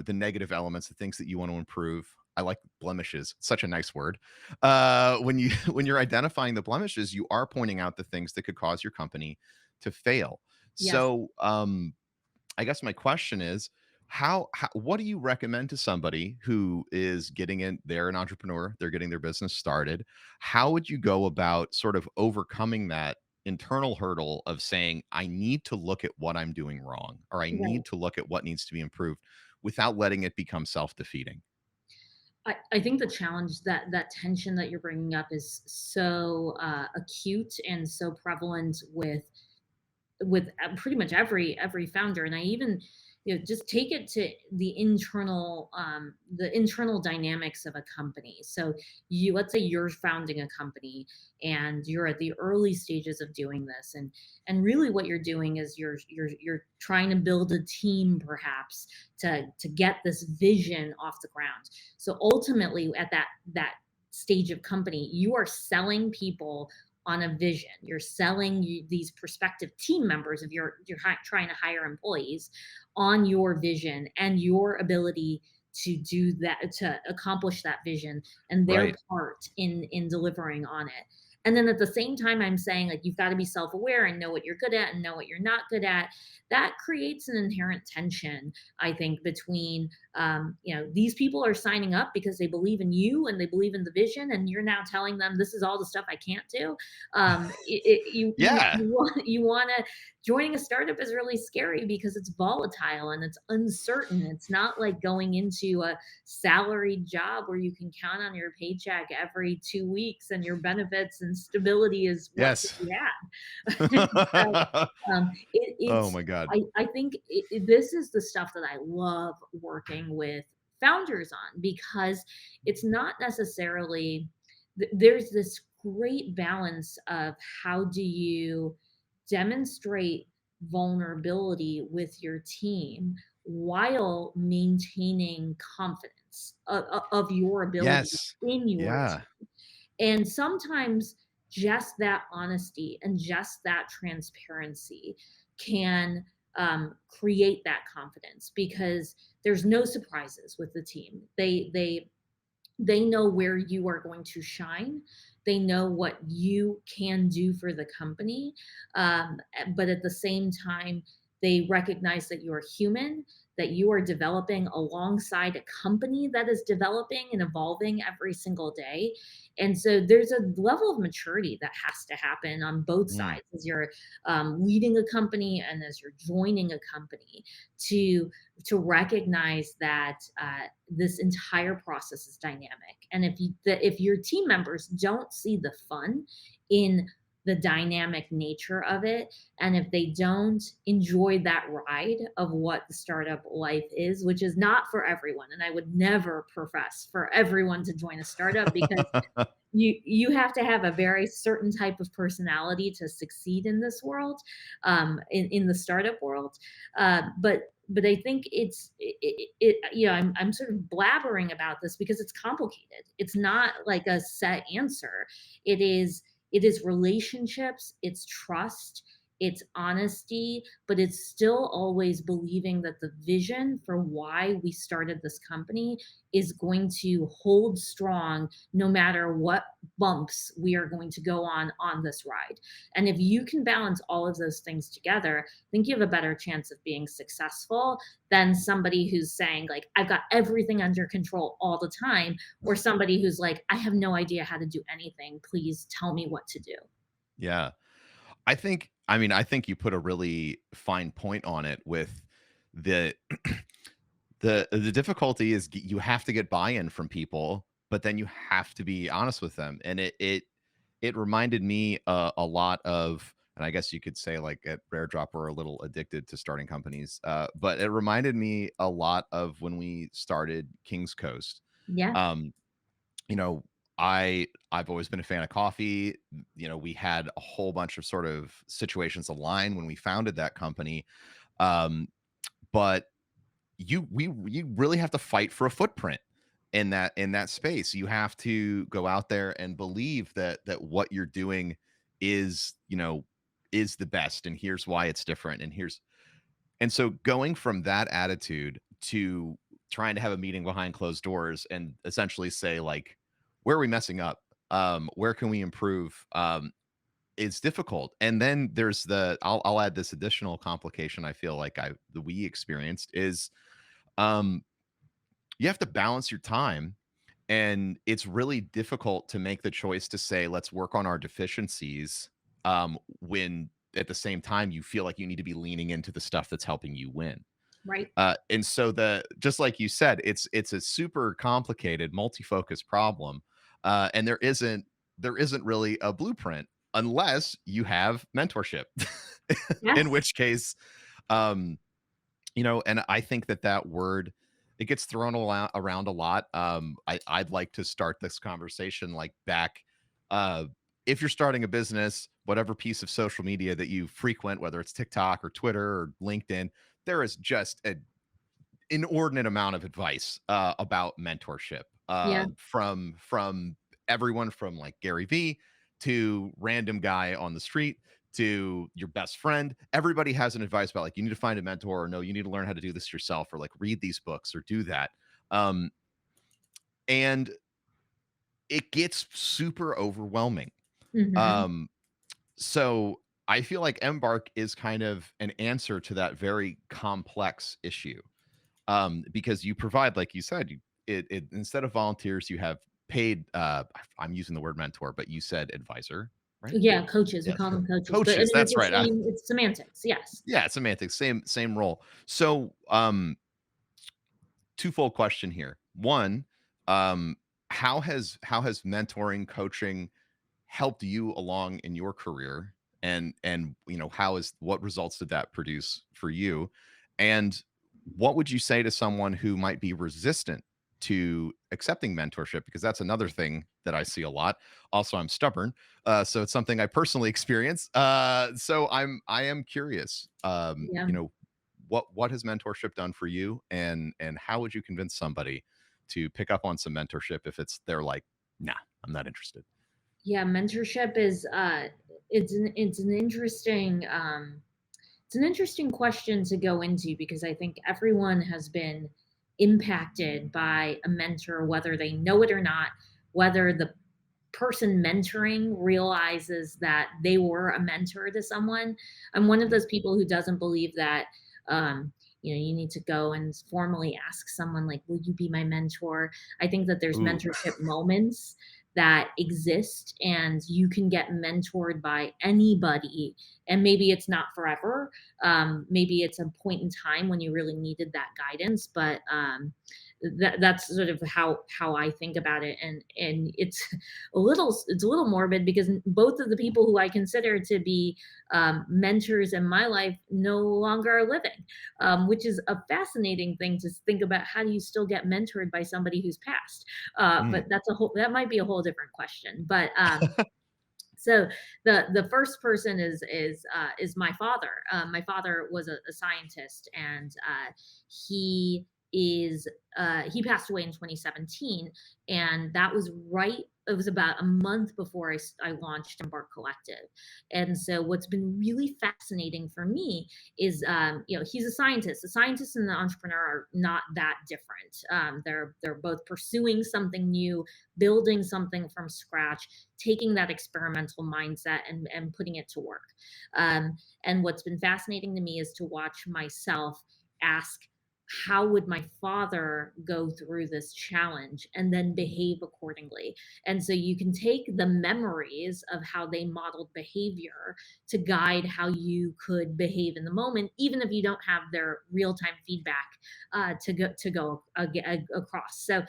the negative elements, the things that you want to improve, I like blemishes, such a nice word. When you when you're identifying the blemishes, you are pointing out the things that could cause your company to fail. Yes. So, I guess my question is, how what do you recommend to somebody who is getting in, they're an entrepreneur, they're getting their business started. How would you go about sort of overcoming that internal hurdle of saying, I need to look at what I'm doing wrong, or I Right. need to look at what needs to be improved, without letting it become self-defeating? I think the challenge, that tension that you're bringing up is so acute and so prevalent with pretty much every founder. And I even, just take it to the internal dynamics of a company. So let's say you're founding a company and you're at the early stages of doing this, and really what you're doing is you're trying to build a team, perhaps, to get this vision off the ground. So ultimately, at that stage of company, you are selling people on a vision. You're selling these prospective team members, if you're trying to hire employees, on your vision and your ability to do that, to accomplish that vision, and their Right. part in delivering on it. And then at the same time, I'm saying, like, you've got to be self-aware and know what you're good at and know what you're not good at. That creates an inherent tension, I think, between, these people are signing up because they believe in you and they believe in the vision, and you're now telling them this is all the stuff I can't do. Yeah. You want to, joining a startup is really scary because it's volatile and it's uncertain. It's not like going into a salaried job where you can count on your paycheck every 2 weeks and your benefits and stability is what Yes. you had. So, Oh it's my God. I think this is the stuff that I love working with founders on, because it's not necessarily, there's this great balance of how do you demonstrate vulnerability with your team while maintaining confidence of your ability Yes. in your Yeah. team. And sometimes just that honesty and just that transparency can create that confidence, because there's no surprises with the team. They know where you are going to shine. They know what you can do for the company. But at the same time, they recognize that you're human, that you are developing alongside a company that is developing and evolving every single day. And so there's a level of maturity that has to happen on both Mm. sides as you're leading a company and as you're joining a company, to recognize that this entire process is dynamic. And if your team members don't see the fun in the dynamic nature of it, and if they don't enjoy that ride of what the startup life is, which is not for everyone, and I would never profess for everyone to join a startup, because you have to have a very certain type of personality to succeed in this world, in the startup world. But but I think I'm sort of blabbering about this because it's complicated. It's not like a set answer. It is relationships, it's trust, it's honesty, but it's still always believing that the vision for why we started this company is going to hold strong no matter what bumps we are going to go on this ride. And if you can balance all of those things together, I think you have a better chance of being successful than somebody who's saying, like, I've got everything under control all the time, or somebody who's like, I have no idea how to do anything. Please tell me what to do. Yeah. I think you put a really fine point on it with the the difficulty is you have to get buy-in from people, but then you have to be honest with them. And it reminded me a lot of, and I guess you could say like at Rare Drop we're a little addicted to starting companies, but it reminded me a lot of when we started King's Coast. Yeah. Um, you know, I've always been a fan of coffee. We had a whole bunch of sort of situations align when we founded that company. But you really have to fight for a footprint in that space. You have to go out there and believe that what you're doing is, is the best, and here's why it's different, and so going from that attitude to trying to have a meeting behind closed doors and essentially say, like, where are we messing up? Where can we improve? It's difficult. And then there's I'll add this additional complication I feel like we experienced is you have to balance your time. And it's really difficult to make the choice to say, let's work on our deficiencies, when at the same time you feel like you need to be leaning into the stuff that's helping you win. Right. And so just like you said, it's a super complicated, multi-focus problem, and there isn't really a blueprint unless you have mentorship, in Yes. which case, and I think that word, it gets thrown around a lot. I'd like to start this conversation like back. If you're starting a business, whatever piece of social media that you frequent, whether it's TikTok or Twitter or LinkedIn, there is just an inordinate amount of advice about mentorship, Yeah. from everyone from like Gary Vee to random guy on the street to your best friend. Everybody has an advice about, like, you need to find a mentor, or no, you need to learn how to do this yourself, or like read these books or do that. And it gets super overwhelming. Hmm. Um, so I feel like Embark is kind of an answer to that very complex issue, because you provide, like you said, it instead of volunteers, you have paid. I'm using the word mentor, but you said advisor, right? Yeah, coaches. We Yeah, call them coaches, but I coaches. mean, it's That's the right. same. It's semantics. Yes. Yeah, semantics, same role. So, twofold question here. One, how has mentoring, coaching helped you along in your career, and what results did that produce for you, and what would you say to someone who might be resistant to accepting mentorship, because that's another thing that I see a lot. Also, I'm stubborn, so it's something I personally experience, so I am curious, Yeah. what has mentorship done for you, and how would you convince somebody to pick up on some mentorship if they're like, nah, I'm not interested. Yeah. Mentorship is it's an interesting question to go into because I think everyone has been impacted by a mentor, whether they know it or not, whether the person mentoring realizes that they were a mentor to someone. I'm one of Mm, those people who doesn't believe that um, you need to go and formally ask someone like, "Will you be my mentor?" I think that there's ooh. mentorship moments that exist, and you can get mentored by anybody. And maybe it's not forever. Maybe it's a point in time when you really needed that guidance, but that's sort of how I think about it, and it's a little morbid because both of the people who I consider to be mentors in my life no longer are living, which is a fascinating thing to think about. How do you still get mentored by somebody who's passed? But Mm. that might be a whole different question. But So the first person is my father. My father was a scientist, and he is he passed away in 2017, and that was right. It was about a month before I launched Embarc Collective. And so what's been really fascinating for me is, he's a scientist. The scientist and the entrepreneur are not that different. They're both pursuing something new, building something from scratch, taking that experimental mindset and putting it to work. And what's been fascinating to me is to watch myself ask, how would my father go through this challenge and then behave accordingly? And so you can take the memories of how they modeled behavior to guide how you could behave in the moment, even if you don't have their real-time feedback to go across. So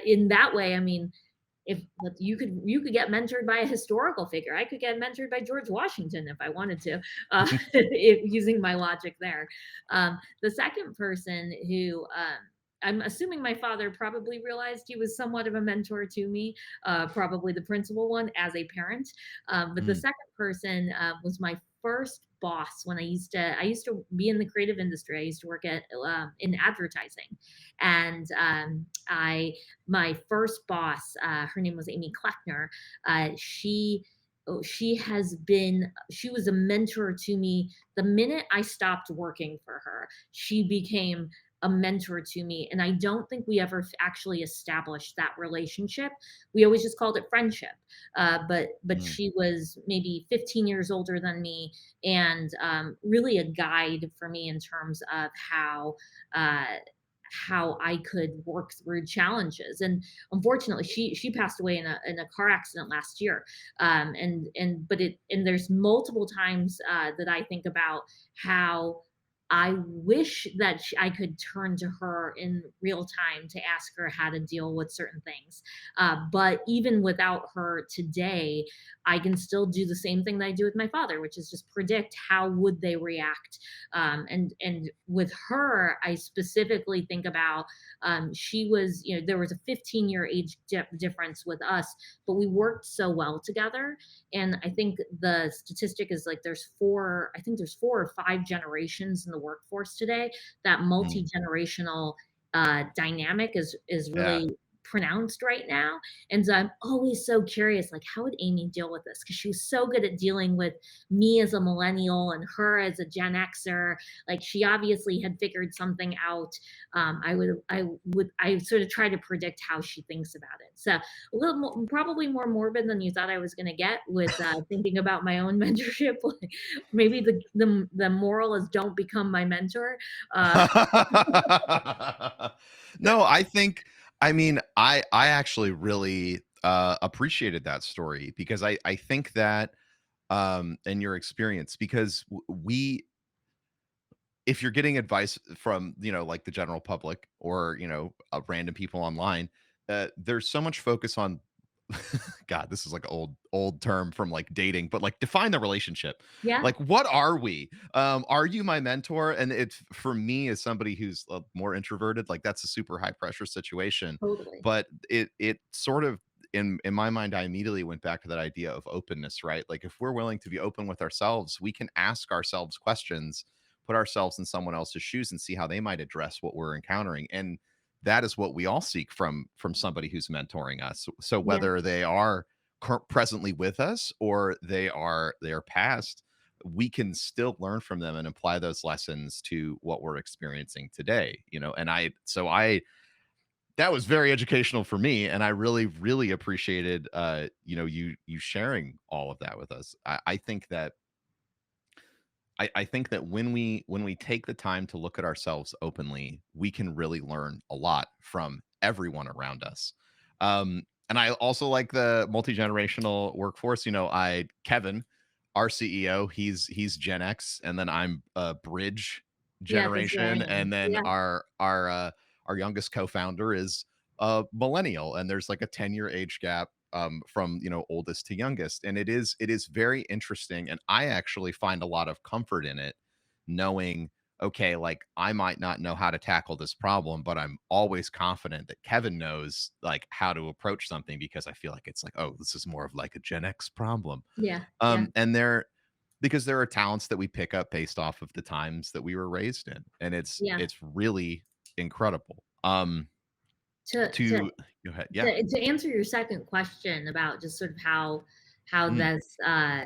in that way, I mean, if you could get mentored by a historical figure. I could get mentored by George Washington if I wanted to, using my logic there. The second person who, I'm assuming my father probably realized he was somewhat of a mentor to me, probably the principal one as a parent. But the Mm. second person was my first boss when I used to be in the creative industry. I used to work at in advertising, and my first boss, her name was Amy Kleckner. She was a mentor to me the minute I stopped working for her. She became a mentor to me, and I don't think we ever actually established that relationship. We always just called it friendship. But Mm. she was maybe 15 years older than me, and really a guide for me in terms of uh, how I could work through challenges. And unfortunately, she passed away in a car accident last year. And there's multiple times that I think about how I wish that I could turn to her in real time to ask her how to deal with certain things. But even without her today, I can still do the same thing that I do with my father, which is just predict how would they react. And with her, I specifically think about, she was, there was a 15-year age difference with us, but we worked so well together. And I think the statistic is like I think there's 4 or 5 generations in the workforce today. That Mm. multi-generational dynamic is Yeah. really pronounced right now. And so I'm always so curious, like, how would Amy deal with this? Because she was so good at dealing with me as a millennial and her as a Gen Xer. Like, she obviously had figured something out. I sort of try to predict how she thinks about it. So a little more, probably more morbid than you thought I was going to get with thinking about my own mentorship. Like, maybe the moral is don't become my mentor. Uh, No, I mean, I actually really appreciated that story because I think that in your experience, because we if you're getting advice from, like the general public or, random people online, there's so much focus on God, this is like old term from like dating, but like define the relationship. yeah, Like, what are we? Are you my mentor? And it's for me as somebody who's more introverted, like that's a super high pressure situation. totally. But it sort of in my mind, I immediately went back to that idea of openness, right? Like if we're willing to be open with ourselves, we can ask ourselves questions, put ourselves in someone else's shoes and see how they might address what we're encountering. And that is what we all seek from somebody who's mentoring us. So Yeah. whether they are presently with us or they are past, we can still learn from them and apply those lessons to what we're experiencing today. And I that was very educational for me, and I really appreciated you sharing all of that with us. I think that when we take the time to look at ourselves openly, we can really learn a lot from everyone around us. And I also like the multi-generational workforce. Kevin, our CEO, he's Gen X, and then I'm bridge Yeah, the generation, Zillion. and then Yeah. our youngest co-founder is a millennial, and there's like a 10-year age gap from oldest to youngest, and it is very interesting, and I actually find a lot of comfort in it, knowing okay, like I might not know how to tackle this problem, but I'm always confident that Kevin knows like how to approach something because I feel like it's like, oh, this is more of like a Gen X problem. Yeah. Yeah. And because there are talents that we pick up based off of the times that we were raised in, and Yeah. it's really incredible. To to To Go ahead. Yeah. to answer your second question about just sort of how Mm, this uh,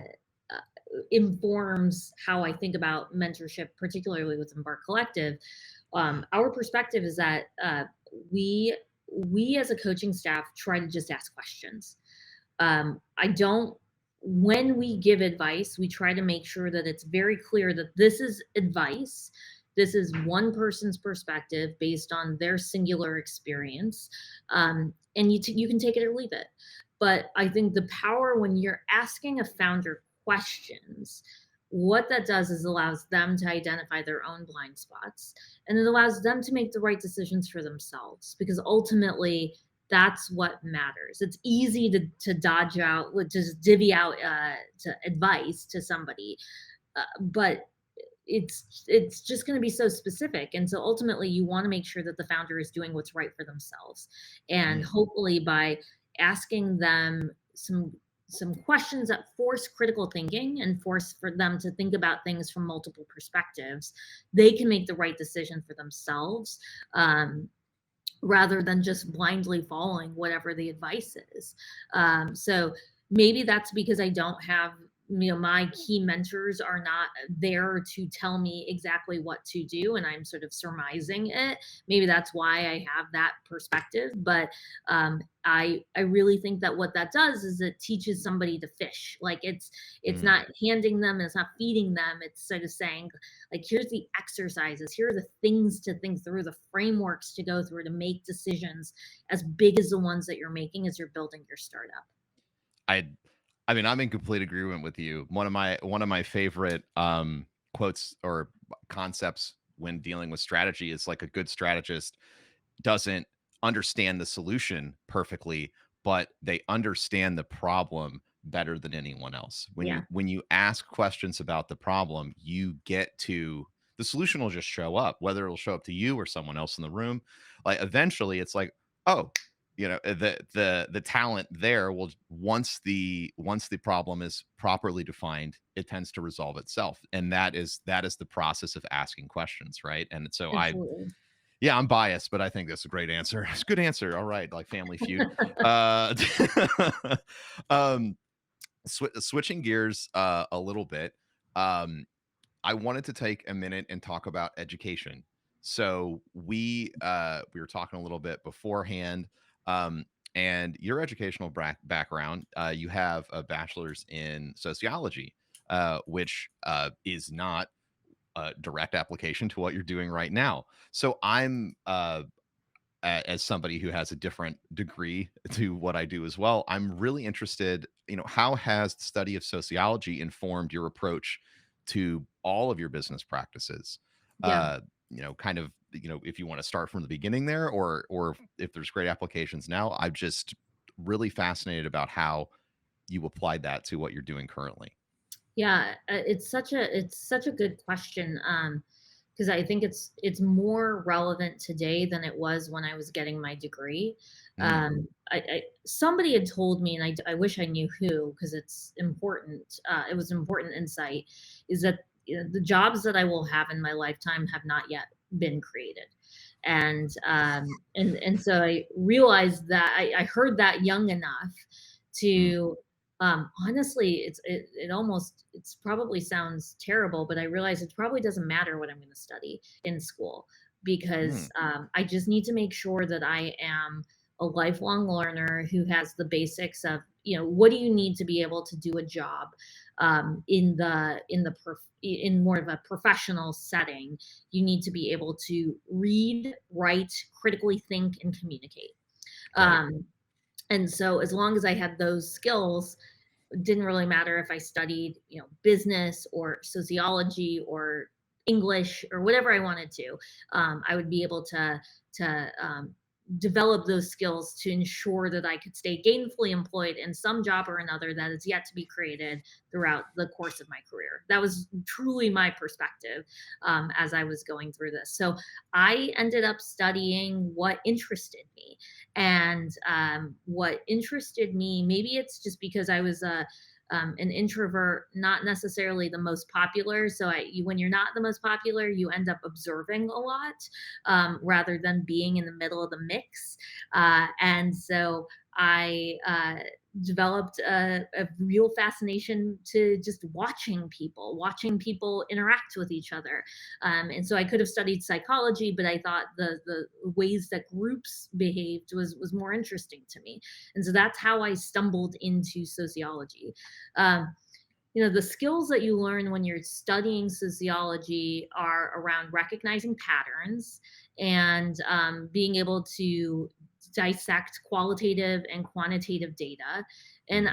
informs how I think about mentorship, particularly with Embarc Collective. Our perspective is that we as a coaching staff try to just ask questions. I don't. When we give advice, we try to make sure that it's very clear that this is advice. This is one person's perspective based on their singular experience, and you can take it or leave it. But I think the power when you're asking a founder questions, what that does is allows them to identify their own blind spots, and it allows them to make the right decisions for themselves, because ultimately that's what matters. It's easy to dodge out, just divvy out to advice to somebody, but it's just going to be so specific, and so ultimately you want to make sure that the founder is doing what's right for themselves, and mm, hopefully by asking them some questions that force critical thinking and force for them to think about things from multiple perspectives, they can make the right decision for themselves, rather than just blindly following whatever the advice is. So maybe that's because I don't have, my key mentors are not there to tell me exactly what to do, and I'm sort of surmising it. Maybe that's why I have that perspective. But I really think that what that does is it teaches somebody to fish. Like it's mm. not handing them, it's not feeding them. It's sort of saying, like, here's the exercises, here are the things to think through, the frameworks to go through to make decisions as big as the ones that you're making as you're building your startup. I I mean, I'm in complete agreement with you. One of my favorite quotes or concepts when dealing with strategy is like a good strategist doesn't understand the solution perfectly, but they understand the problem better than anyone else. Yeah. When you ask questions about the problem, you get to the solution will just show up, whether it'll show up to you or someone else in the room. Like eventually it's like, oh, the talent there will once the problem is properly defined, it tends to resolve itself. And that is the process of asking questions, right? And so Absolutely. yeah, I'm biased, but I think that's a great answer. It's a good answer. All right, like Family Feud. Uh, um, Switching gears a little bit. Um, I wanted to take a minute and talk about education. So we were talking a little bit beforehand, um, and your educational background. You have a bachelor's in sociology, which is not direct application to what you're doing right now. So I'm as somebody who has a different degree to what I do as well, I'm really interested, how has the study of sociology informed your approach to all of your business practices? Yeah. Kind of, if you want to start from the beginning there, or if there's great applications now. I'm just really fascinated about how you applied that to what you're doing currently. Yeah, it's such a good question, because I think it's more relevant today than it was when I was getting my degree. Mm, Somebody had told me, and I wish I knew who, because it's important. It was important insight, is that the jobs that I will have in my lifetime have not yet been created, and so I realized that I heard that young enough mm, to, honestly, it almost, it's probably sounds terrible, but I realize it probably doesn't matter what I'm going to study in school, because mm, I just need to make sure that I am a lifelong learner who has the basics of, what do you need to be able to do a job, in more of a professional setting. You need to be able to read, write, critically think, and communicate. right. Um, and so as long as I had those skills, it didn't really matter if I studied, business or sociology or English or whatever I wanted to. I would be able to develop those skills to ensure that I could stay gainfully employed in some job or another that is yet to be created throughout the course of my career. That was truly my perspective as I was going through this. So I ended up studying what interested me. And what interested me, maybe it's just because I was an introvert, not necessarily the most popular. So when you're not the most popular, you end up observing a lot rather than being in the middle of the mix. And so I developed a real fascination to just watching people interact with each other. And so I could have studied psychology, but I thought the ways that groups behaved was more interesting to me. And so that's how I stumbled into sociology. The skills that you learn when you're studying sociology are around recognizing patterns and being able to dissect qualitative and quantitative data. And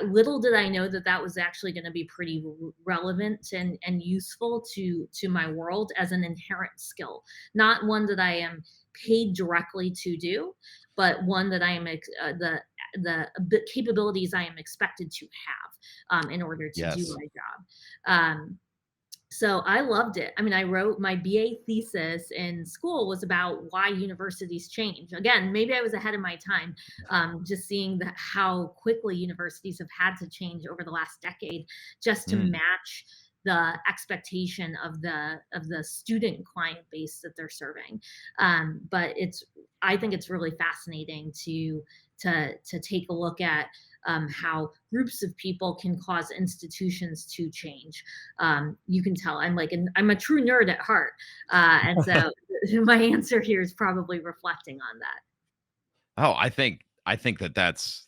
little did I know that that was actually going to be pretty relevant and useful to my world as an inherent skill, not one that I am paid directly to do, but one that I am the capabilities I am expected to have in order to do my job. So I loved it. I mean, I wrote my BA thesis in school was about why universities change. Again, maybe I was ahead of my time, just seeing how quickly universities have had to change over the last decade just to match the expectation of the student client base that they're serving. But I think it's really fascinating to take a look at how groups of people can cause institutions to change. You can tell I'm a true nerd at heart, and so my answer here is probably reflecting on that. Oh, I think that's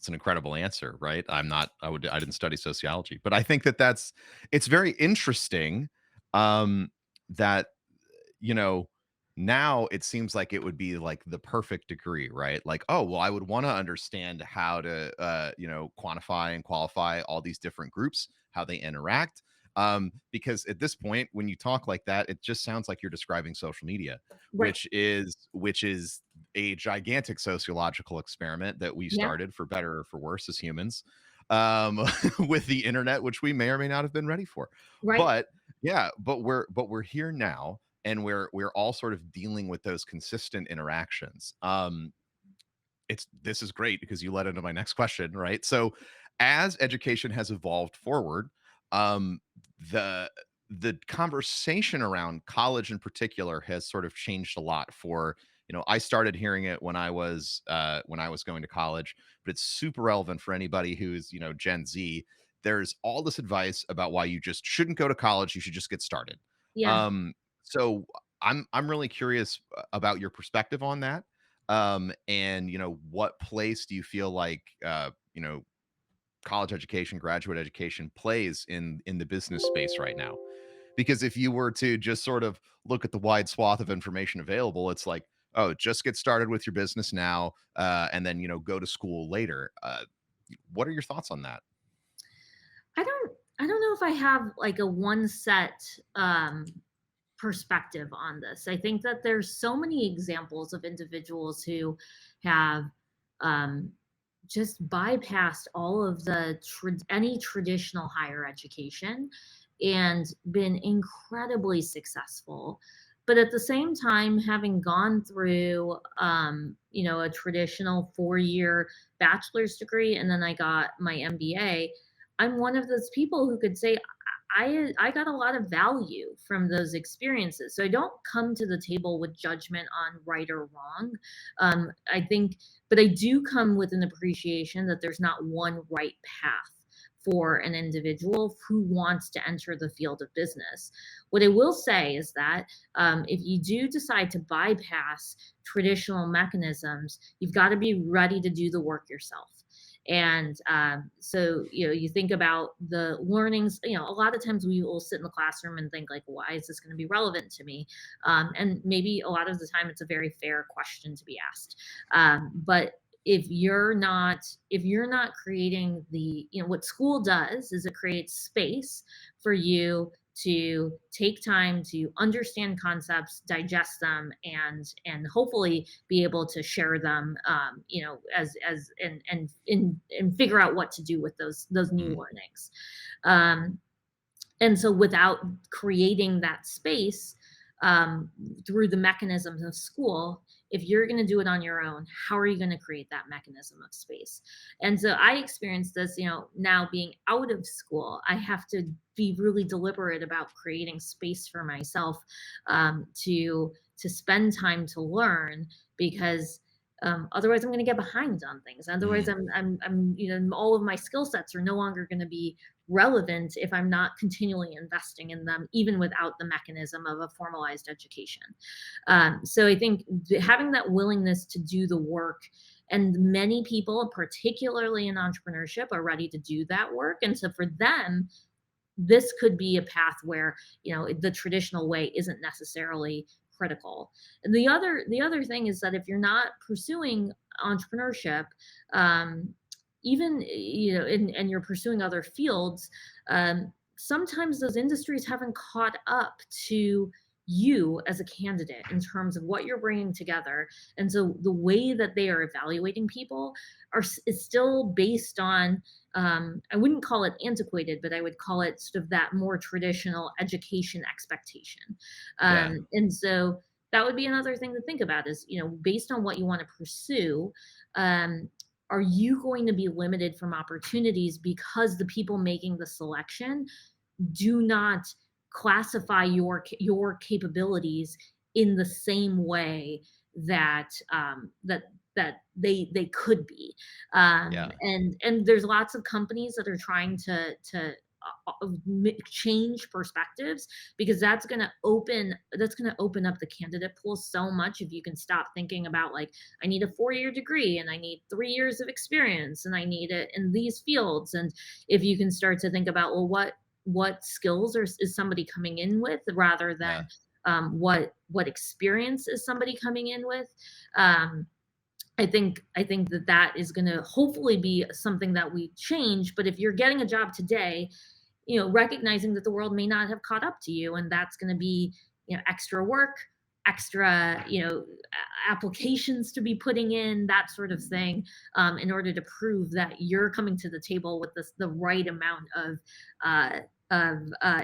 an incredible answer, right? I didn't study sociology, but I think it's very interesting that now it seems like it would be like the perfect degree, right? Like, oh, well, I would want to understand how to quantify and qualify all these different groups, how they interact. Because at this point, when you talk like that, it just sounds like you're describing social media, Right. which is a gigantic sociological experiment that we started for better or for worse as humans, with the internet, which we may or may not have been ready for. Right. But we're here now, and we're all sort of dealing with those consistent interactions. This is great because you led into my next question, right? So as education has evolved forward, the conversation around college in particular has sort of changed a lot. I started hearing it when I was going to college, but it's super relevant for anybody who's Gen Z. There's all this advice about why you just shouldn't go to college, you should just get started. Yeah. So I'm really curious about your perspective on that. And what place do you feel like college education, graduate education plays in the business space right now? Because if you were to just sort of look at the wide swath of information available, it's like, oh, just get started with your business now, and then go to school later. What are your thoughts on that? I don't know if I have like a one set perspective on this. I think that there's so many examples of individuals who have just bypassed all of any traditional higher education and been incredibly successful. But at the same time, having gone through, a traditional 4-year bachelor's degree, and then I got my MBA, I'm one of those people who could say I got a lot of value from those experiences. So I don't come to the table with judgment on right or wrong. But I do come with an appreciation that there's not one right path for an individual who wants to enter the field of business. What I will say is that if you do decide to bypass traditional mechanisms, you've got to be ready to do the work yourself. And so, you think about the learnings, a lot of times we will sit in the classroom and think like, why is this going to be relevant to me? And maybe a lot of the time it's a very fair question to be asked. But if you're not creating what school does is it creates space for you to take time to understand concepts, digest them, and hopefully be able to share them, as and figure out what to do with those new learnings. And so without creating that space, through the mechanisms of school, if you're going to do it on your own, how are you going to create that mechanism of space? And so I experienced this, now being out of school, I have to be really deliberate about creating space for myself, to spend time to learn, because otherwise I'm going to get behind on things. Otherwise I'm all of my skill sets are no longer going to be relevant if I'm not continually investing in them, even without the mechanism of a formalized education. So I think having that willingness to do the work, and many people, particularly in entrepreneurship, are ready to do that work. And so for them, this could be a path where, the traditional way isn't necessarily critical. And the other thing is that if you're not pursuing entrepreneurship, even, and you're pursuing other fields, sometimes those industries haven't caught up to you as a candidate in terms of what you're bringing together. And so the way that they are evaluating people is still based on, I wouldn't call it antiquated, but I would call it sort of that more traditional education expectation. And so that would be another thing to think about is, based on what you want to pursue, are you going to be limited from opportunities because the people making the selection do not classify your capabilities in the same way that they could be. And there's lots of companies that are trying to change perspectives, because that's going to open up the candidate pool so much. If you can stop thinking about, like, I need a 4-year degree and I need 3 years of experience and I need it in these fields, and if you can start to think about, well, what skills is somebody coming in with, rather than what experience is somebody coming in with. I think that is going to hopefully be something that we change. But if you're getting a job today, recognizing that the world may not have caught up to you, and that's going to be, extra work, extra, applications to be putting in, that sort of thing, in order to prove that you're coming to the table with the right amount of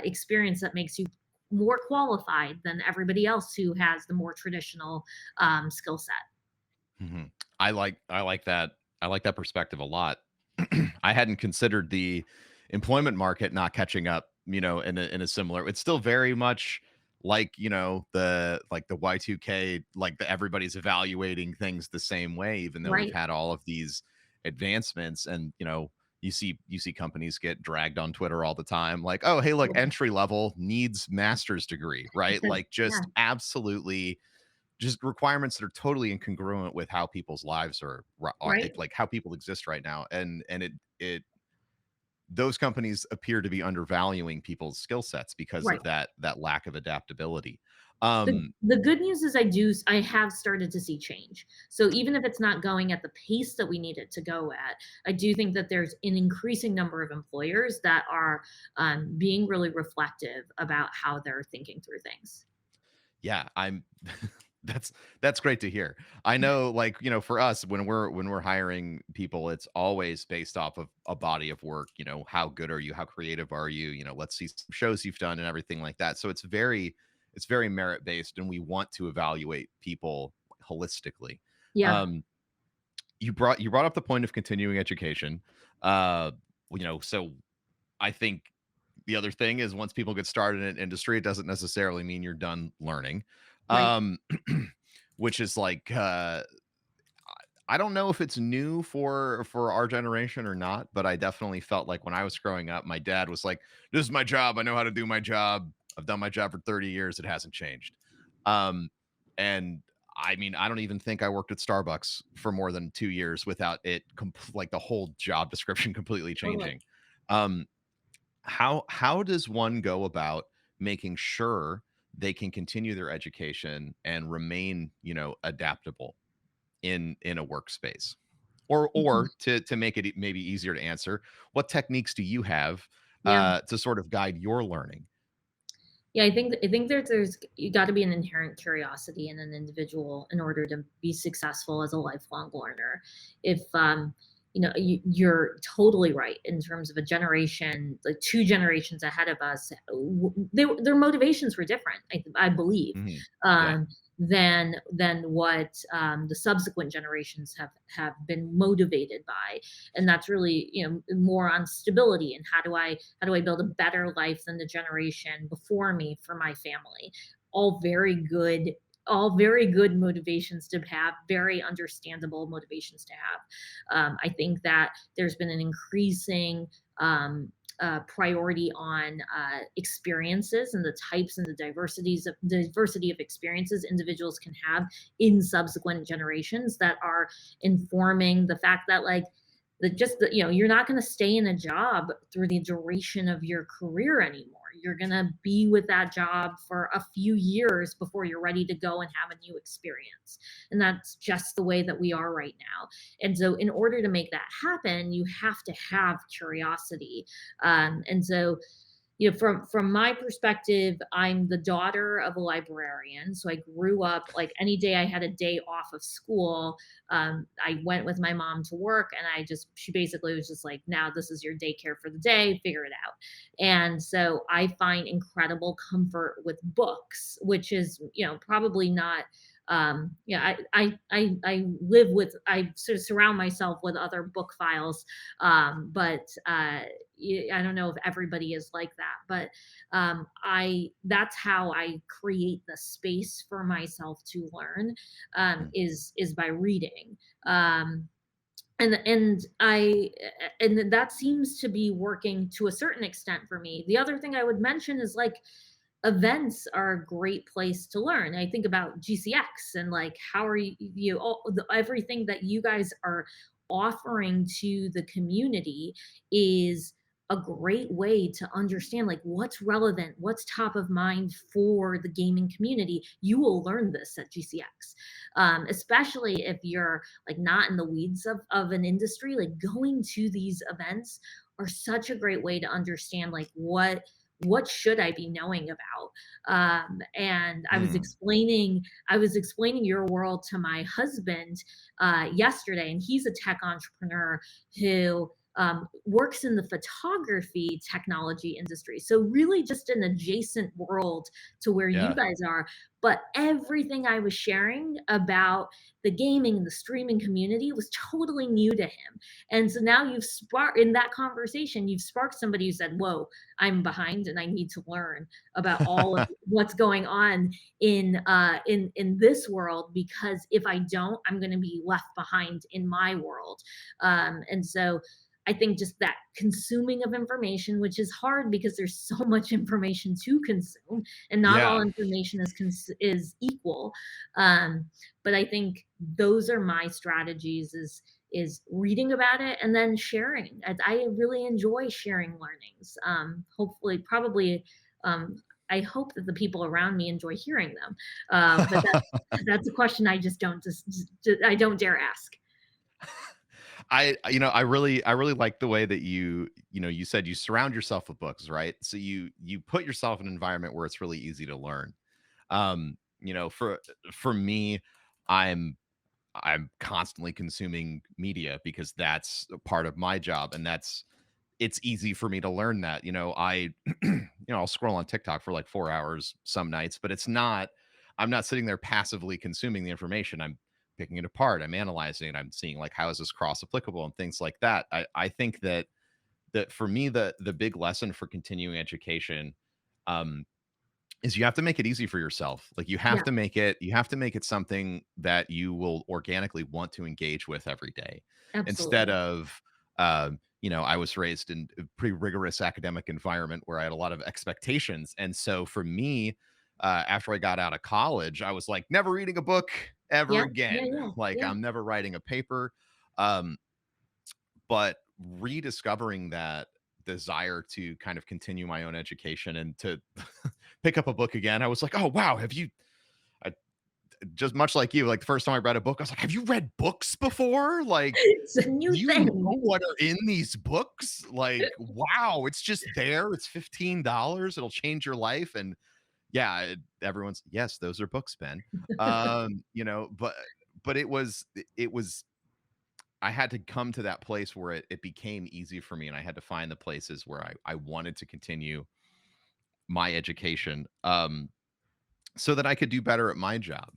experience that makes you more qualified than everybody else who has the more traditional skill set. Mm-hmm. I like that. I like that perspective a lot. I hadn't considered the employment market not catching up, in a similar. It's still very much like, the Y2K, like everybody's evaluating things the same way, even though we've had all of these advancements. And you see companies get dragged on Twitter all the time, like, oh, hey, look, entry level needs master's degree, right? Like, just absolutely just requirements that are totally incongruent with how people's lives are like how people exist right now. And it those companies appear to be undervaluing people's skill sets because of that lack of adaptability. The good news is I have started to see change. So even if it's not going at the pace that we need it to go at, I do think that there's an increasing number of employers that are being really reflective about how they're thinking through things. Yeah, that's great to hear. I know, like, for us, when we're hiring people, it's always based off of a body of work. How good are you? How creative are you? Let's see some shows you've done and everything like that. So it's very merit based, and we want to evaluate people holistically. Yeah. You brought up the point of continuing education. So I think the other thing is, once people get started in an industry, it doesn't necessarily mean you're done learning. Which is like, I don't know if it's new for our generation or not, but I definitely felt like when I was growing up, my dad was like, this is my job. I know how to do my job. I've done my job for 30 years. It hasn't changed. And I mean, I don't even think I worked at Starbucks for more than 2 years without it like the whole job description completely changing. How does one go about making sure they can continue their education and remain, adaptable in a workspace? Or to make it maybe easier to answer, what techniques do you have to sort of guide your learning? Yeah, I think there's you got to be an inherent curiosity in an individual in order to be successful as a lifelong learner. If you're totally right in terms of a generation, like two generations ahead of us, their motivations were different. I believe. Mhm. Yeah. Um, than what the subsequent generations have been motivated by, and that's really more on stability and how do I build a better life than the generation before me for my family. All very good, all very good motivations to have, very understandable motivations to have. I think that there's been an increasing priority on experiences and the types and the diversity of experiences individuals can have in subsequent generations that are informing the fact that like you're not going to stay in a job through the duration of your career anymore. You're going to be with that job for a few years before you're ready to go and have a new experience, and that's just the way that we are right now. And so in order to make that happen, you have to have curiosity. And so from my perspective, I'm the daughter of a librarian. So I grew up like any day I had a day off of school, I went with my mom to work, and she basically was just like, now this is your daycare for the day, figure it out. And so I find incredible comfort with books, which is, probably not, I sort of surround myself with other book files. But I don't know if everybody is like that, but that's how I create the space for myself to learn, is by reading. And that seems to be working to a certain extent for me. The other thing I would mention is like events are a great place to learn. I think about GCX and like how are everything that you guys are offering to the community is a great way to understand like what's relevant, what's top of mind for the gaming community. You will learn this at GCX, especially if you're like not in the weeds of an industry. Like going to these events are such a great way to understand like what should I be knowing about? And I was explaining your world to my husband yesterday, and he's a tech entrepreneur who works in the photography technology industry. So really just an adjacent world to where you Yeah. guys are. But everything I was sharing about the gaming and the streaming community was totally new to him. And so now in that conversation, you've sparked somebody who said, whoa, I'm behind and I need to learn about all of what's going on in this world, because if I don't, I'm going to be left behind in my world. And so I think just that consuming of information, which is hard because there's so much information to consume, and not all Yeah. information is equal. But I think those are my strategies: is reading about it and then sharing. I really enjoy sharing learnings. Hopefully, probably. I hope that the people around me enjoy hearing them. But that's a question I just I don't dare ask. I really like the way that you said you surround yourself with books, right? So you put yourself in an environment where it's really easy to learn. For me, I'm constantly consuming media because that's a part of my job, and it's easy for me to learn that. I'll scroll on TikTok for like 4 hours some nights, but I'm not sitting there passively consuming the information. I'm picking it apart, I'm analyzing it, I'm seeing like how is this cross applicable and things like that. I think that for me, the big lesson for continuing education is you have to make it easy for yourself. Like you have Yeah, to make it something that you will organically want to engage with every day, instead absolutely. of I was raised in a pretty rigorous academic environment where I had a lot of expectations. And so for me, after I got out of college, I was like, never reading a book ever Yeah, yeah, again. yeah, Like yeah. I'm never writing a paper. Um, but rediscovering that desire to kind of continue my own education and to pick up a book again, I was like, oh wow, have you I, just much like you, like the first time I read a book, I was like, have you read books before? Like, It's a new do you know thing. what are in these books? Like, wow, it's just there. It's $15. It'll change your life. And yeah, everyone's, yes, those are books, Ben. You know, but it was I had to come to that place where it became easy for me, and I had to find the places where I wanted to continue my education, so that I could do better at my job.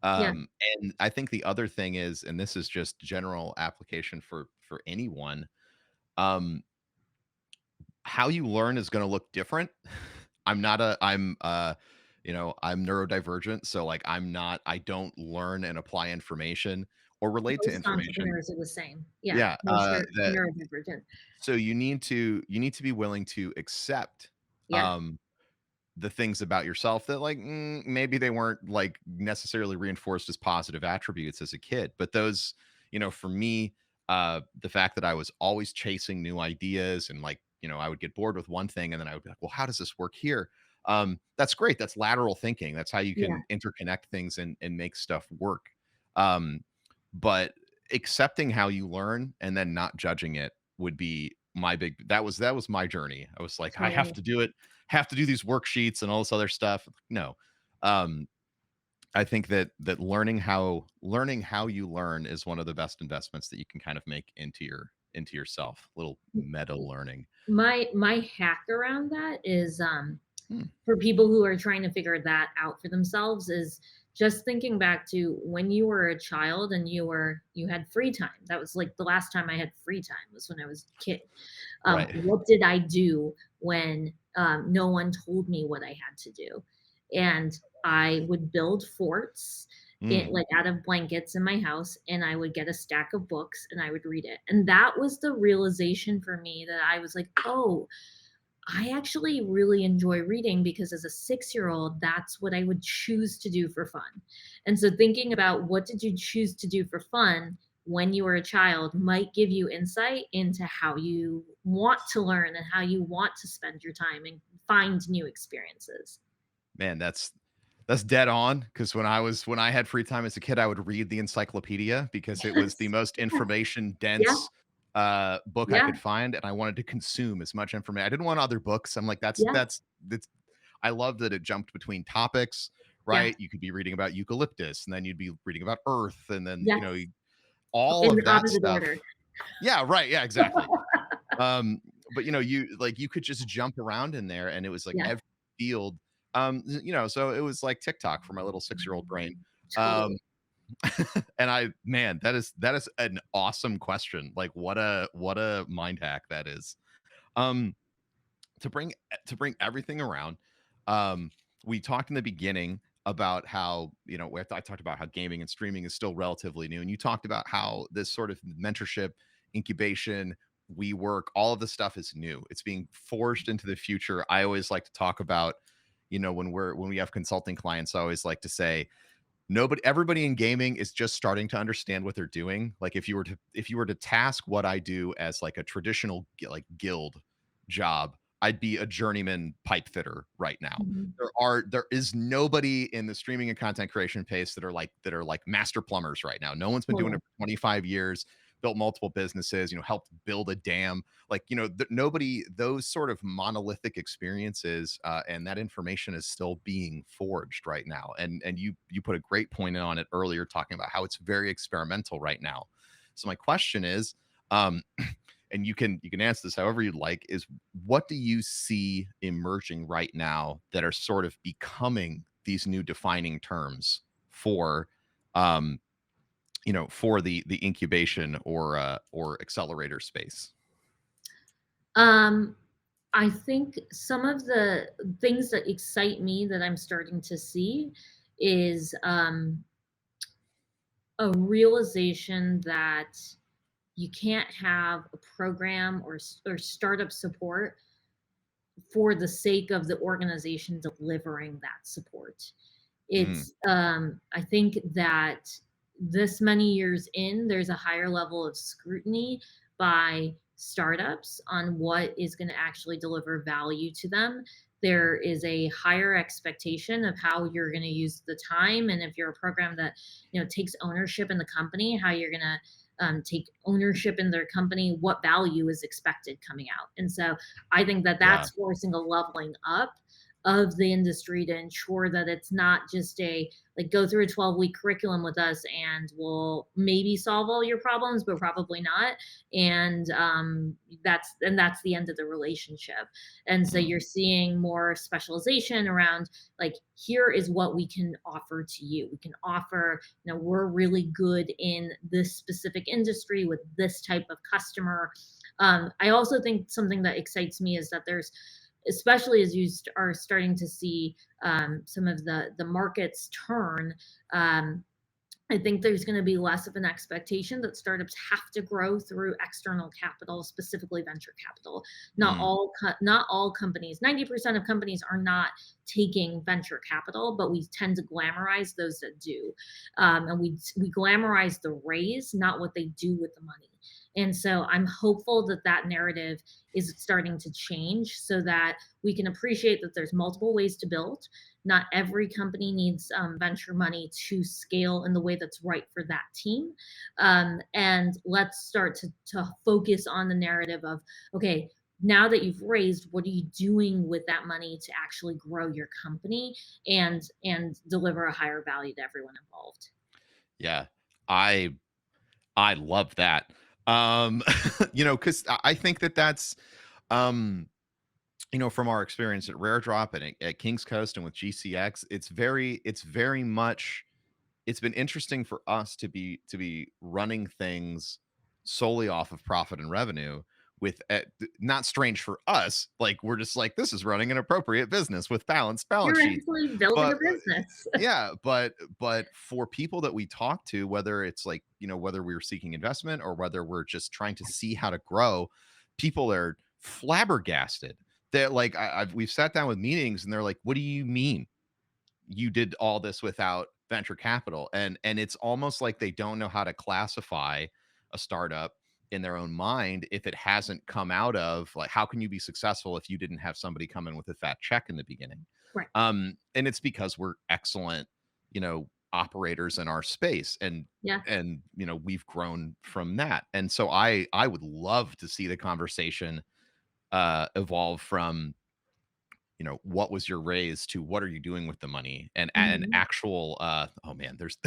Yeah. And I think the other thing is, and this is just general application for anyone, um, how you learn is going to look different. I'm neurodivergent, so like I don't learn and apply information or relate to Most information. entrepreneurs are the same. Yeah. Yeah, Most are that neurodivergent. so you need to be willing to accept Yeah. um the things about yourself that like maybe they weren't like necessarily reinforced as positive attributes as a kid, but those, for me, the fact that I was always chasing new ideas, and like, I would get bored with one thing and then I would be like, well, how does this work here? That's great. That's lateral thinking. That's how you Yeah. can interconnect things and make stuff work. um but accepting how you learn and then not judging it would be that was my journey. I was like, I have Totally. to do it, have to do these worksheets and all this other stuff. No. um I think that learning how you learn is one of the best investments that you can kind of make into yourself. Little meta learning. My hack around that is Hmm. for people who are trying to figure that out for themselves is just thinking back to when you were a child and you had free time. That was like the last time I had free time was when I was a kid. Right. What did I do when no one told me what I had to do? And I would build forts Mm. like out of blankets in my house, and I would get a stack of books and I would read it. And that was the realization for me that I was like, oh, I actually really enjoy reading because as a 6-year-old, that's what I would choose to do for fun. And so thinking about what did you choose to do for fun when you were a child might give you insight into how you want to learn and how you want to spend your time and find new experiences. Man, that's dead on, because when I had free time as a kid, I would read the encyclopedia because it was the Yes. most information Yeah. dense book I Yeah. could find, and I wanted to consume as much information. I didn't want other books. I'm like, Yeah. that's I love that it jumped between topics, Yeah. right? You could be reading about eucalyptus, and then you'd be reading about Earth, and then Yes. all In of the that opposite stuff. order. Yeah, right. Yeah, exactly. But you could just jump around in there, and it was like Yeah. every field. So it was like TikTok for my little 6-year-old brain. Um, Totally. and that is an awesome question. Like, what a mind hack that is. Um, to bring everything around, um, we talked in the beginning about how, I talked about how gaming and streaming is still relatively new, and you talked about how this sort of mentorship, incubation, we work, all of the stuff is new. It's being forged into the future. I always like to talk about, when we have consulting clients, I always like to say, everybody in gaming is just starting to understand what they're doing. Like, if you were to task what I do as like a traditional like guild job, I'd be a journeyman pipe fitter right now. Mhm. There is nobody in the streaming and content creation pace that are like master plumbers right now. No one's been doing it Totally. for 25 years, built multiple businesses, helped build a dam. Like, nobody, those sort of monolithic experiences, and that information is still being forged right now. And you put a great point on it earlier, talking about how it's very experimental right now. So my question is, um and you can answer this however you'd like, is what do you see emerging right now that are sort of becoming these new defining terms for, um for the incubation or accelerator space? Um, I think some of the things that excite me that I'm starting to see is a realization that you can't have a program or startup support for the sake of the organization delivering that support. Mm, I think that this many years in, there's a higher level of scrutiny by startups on what is going to actually deliver value to them. There is a higher expectation of how you're going to use the time, and if you're a program that takes ownership in the company, how you're going to take ownership in their company, what value is expected coming out. And so I think that yeah. that's forcing a leveling up of the industry to ensure that it's not just a like go through a 12-week curriculum with us and we'll maybe solve all your problems, but probably not. And that's the end of the relationship. And so you're seeing more specialization around like, here is what we can offer to you. We can offer, we're really good in this specific industry with this type of customer. I also think something that excites me is that there's, especially as you are starting to see some of the markets turn, I think there's going to be less of an expectation that startups have to grow through external capital, specifically venture capital. Not all companies, 90% of companies are not taking venture capital, but we tend to glamorize those that do. And we glamorize the raise, not what they do with the money. And so I'm hopeful that that narrative is starting to change so that we can appreciate that there's multiple ways to build. Not every company needs venture money to scale in the way that's right for that team. And let's start to focus on the narrative of, okay, now that you've raised, what are you doing with that money to actually grow your company and deliver a higher value to everyone involved? Yeah, I love that. Because I think that's, from our experience at Rare Drop and at King's Coast and with GCX, it's very much, it's been interesting for us to be running things solely off of profit and revenue with not strange for us. Like, we're just like, this is running an appropriate business with balanced balance You're sheets. actually building But a business. yeah, but for people that we talk to, whether it's like, whether we were seeking investment or whether we're just trying to see how to grow, people are flabbergasted. That like we've sat down with meetings and they're like, what do you mean you did all this without venture capital? And it's almost like they don't know how to classify a startup in their own mind if it hasn't come out of, like, how can you be successful if you didn't have somebody come in with a fat check in the beginning? Right. And it's because we're excellent, operators in our space, and Yeah. we've grown from that. And so I would love to see the conversation evolve from, what was your raise to what are you doing with the money, and an actual oh man, there's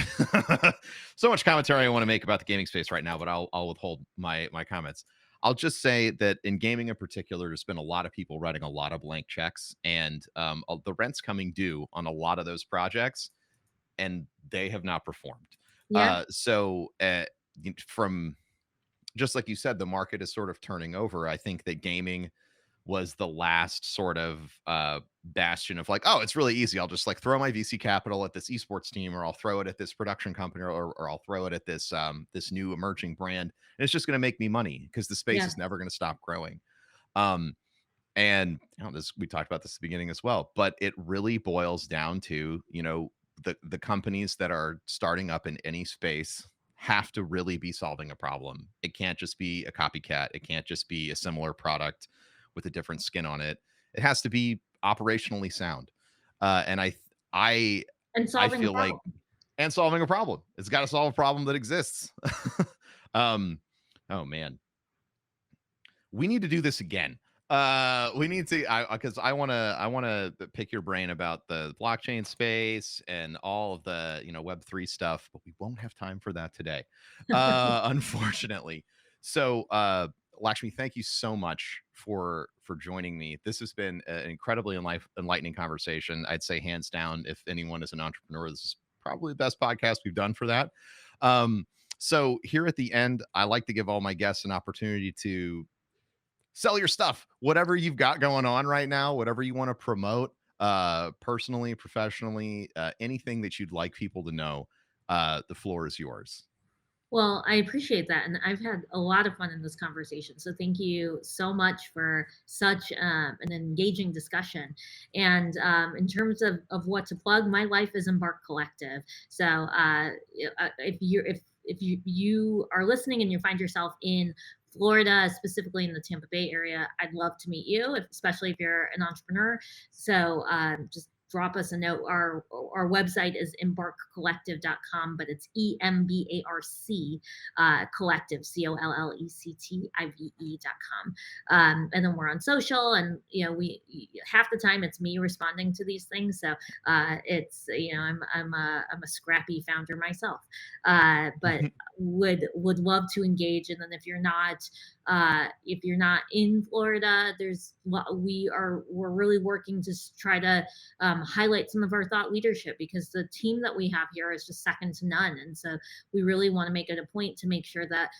so much commentary I want to make about the gaming space right now, but I'll withhold my comments. I'll just say that in gaming in particular, there's been a lot of people writing a lot of blank checks, and the rent's coming due on a lot of those projects, and they have not performed. Yeah. So from, just like you said, the market is sort of turning over. I think that gaming was the last sort of bastion of like, oh, it's really easy. I'll just like throw my VC capital at this esports team, or I'll throw it at this production company, or I'll throw it at this this new emerging brand, and it's just going to make me money because the space is never going to stop growing. And this, we talked about this at the beginning as well, but it really boils down to, the companies that are starting up in any space have to really be solving a problem. It can't just be a copycat. It can't just be a similar product with a different skin on it. It has to be operationally sound. And I feel like, and solving a problem. It's got to solve a problem that exists. Oh man, we need to do this again. We need to, because I want to pick your brain about the blockchain space and all of the, Web3 stuff, but we won't have time for that today, unfortunately. So, Lakshmi, thank you so much for joining me. This has been an incredibly enlightening conversation. I'd say hands down, if anyone is an entrepreneur, this is probably the best podcast we've done for that. So here at the end, I like to give all my guests an opportunity to sell your stuff, whatever you've got going on right now, whatever you want to promote, personally, professionally, anything that you'd like people to know. The floor is yours. Well, I appreciate that. And I've had a lot of fun in this conversation. So thank you so much for such an engaging discussion. And in terms of what to plug, my life is Embarc Collective. So if you are listening and you find yourself in Florida, specifically in the Tampa Bay area, I'd love to meet you, especially if you're an entrepreneur. So just drop us a note. Our website is embarccollective.com, but it's EMBARC collective, collective.com. And then we're on social, and we half the time it's me responding to these things. So it's I'm a scrappy founder myself, but would love to engage. And then if you're not in Florida, we're really working to try to highlight some of our thought leadership, because the team that we have here is just second to none. And so we really want to make it a point to make sure that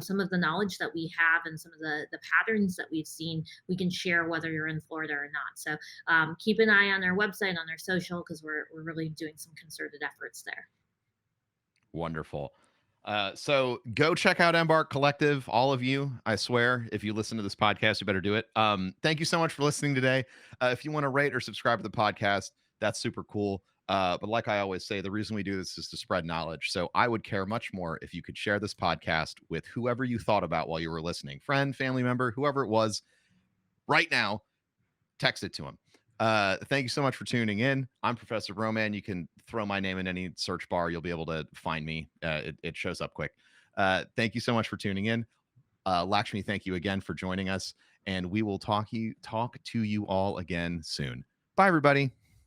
some of the knowledge that we have and some of the patterns that we've seen, we can share whether you're in Florida or not. So keep an eye on our website, on our social, because we're really doing some concerted efforts there. Wonderful. So go check out Embarc Collective, all of you. I swear, if you listen to this podcast, you better do it. Thank you so much for listening today. If you want to rate or subscribe to the podcast, that's super cool. But like I always say, the reason we do this is to spread knowledge. So I would care much more if you could share this podcast with whoever you thought about while you were listening, friend, family member, whoever it was. Right now, text it to them. Thank you so much for tuning in. I'm Professor Broman. You can throw my name in any search bar. You'll be able to find me. It shows up quick. Thank you so much for tuning in. Lakshmi, thank you again for joining us. And we will talk to you all again soon. Bye, everybody.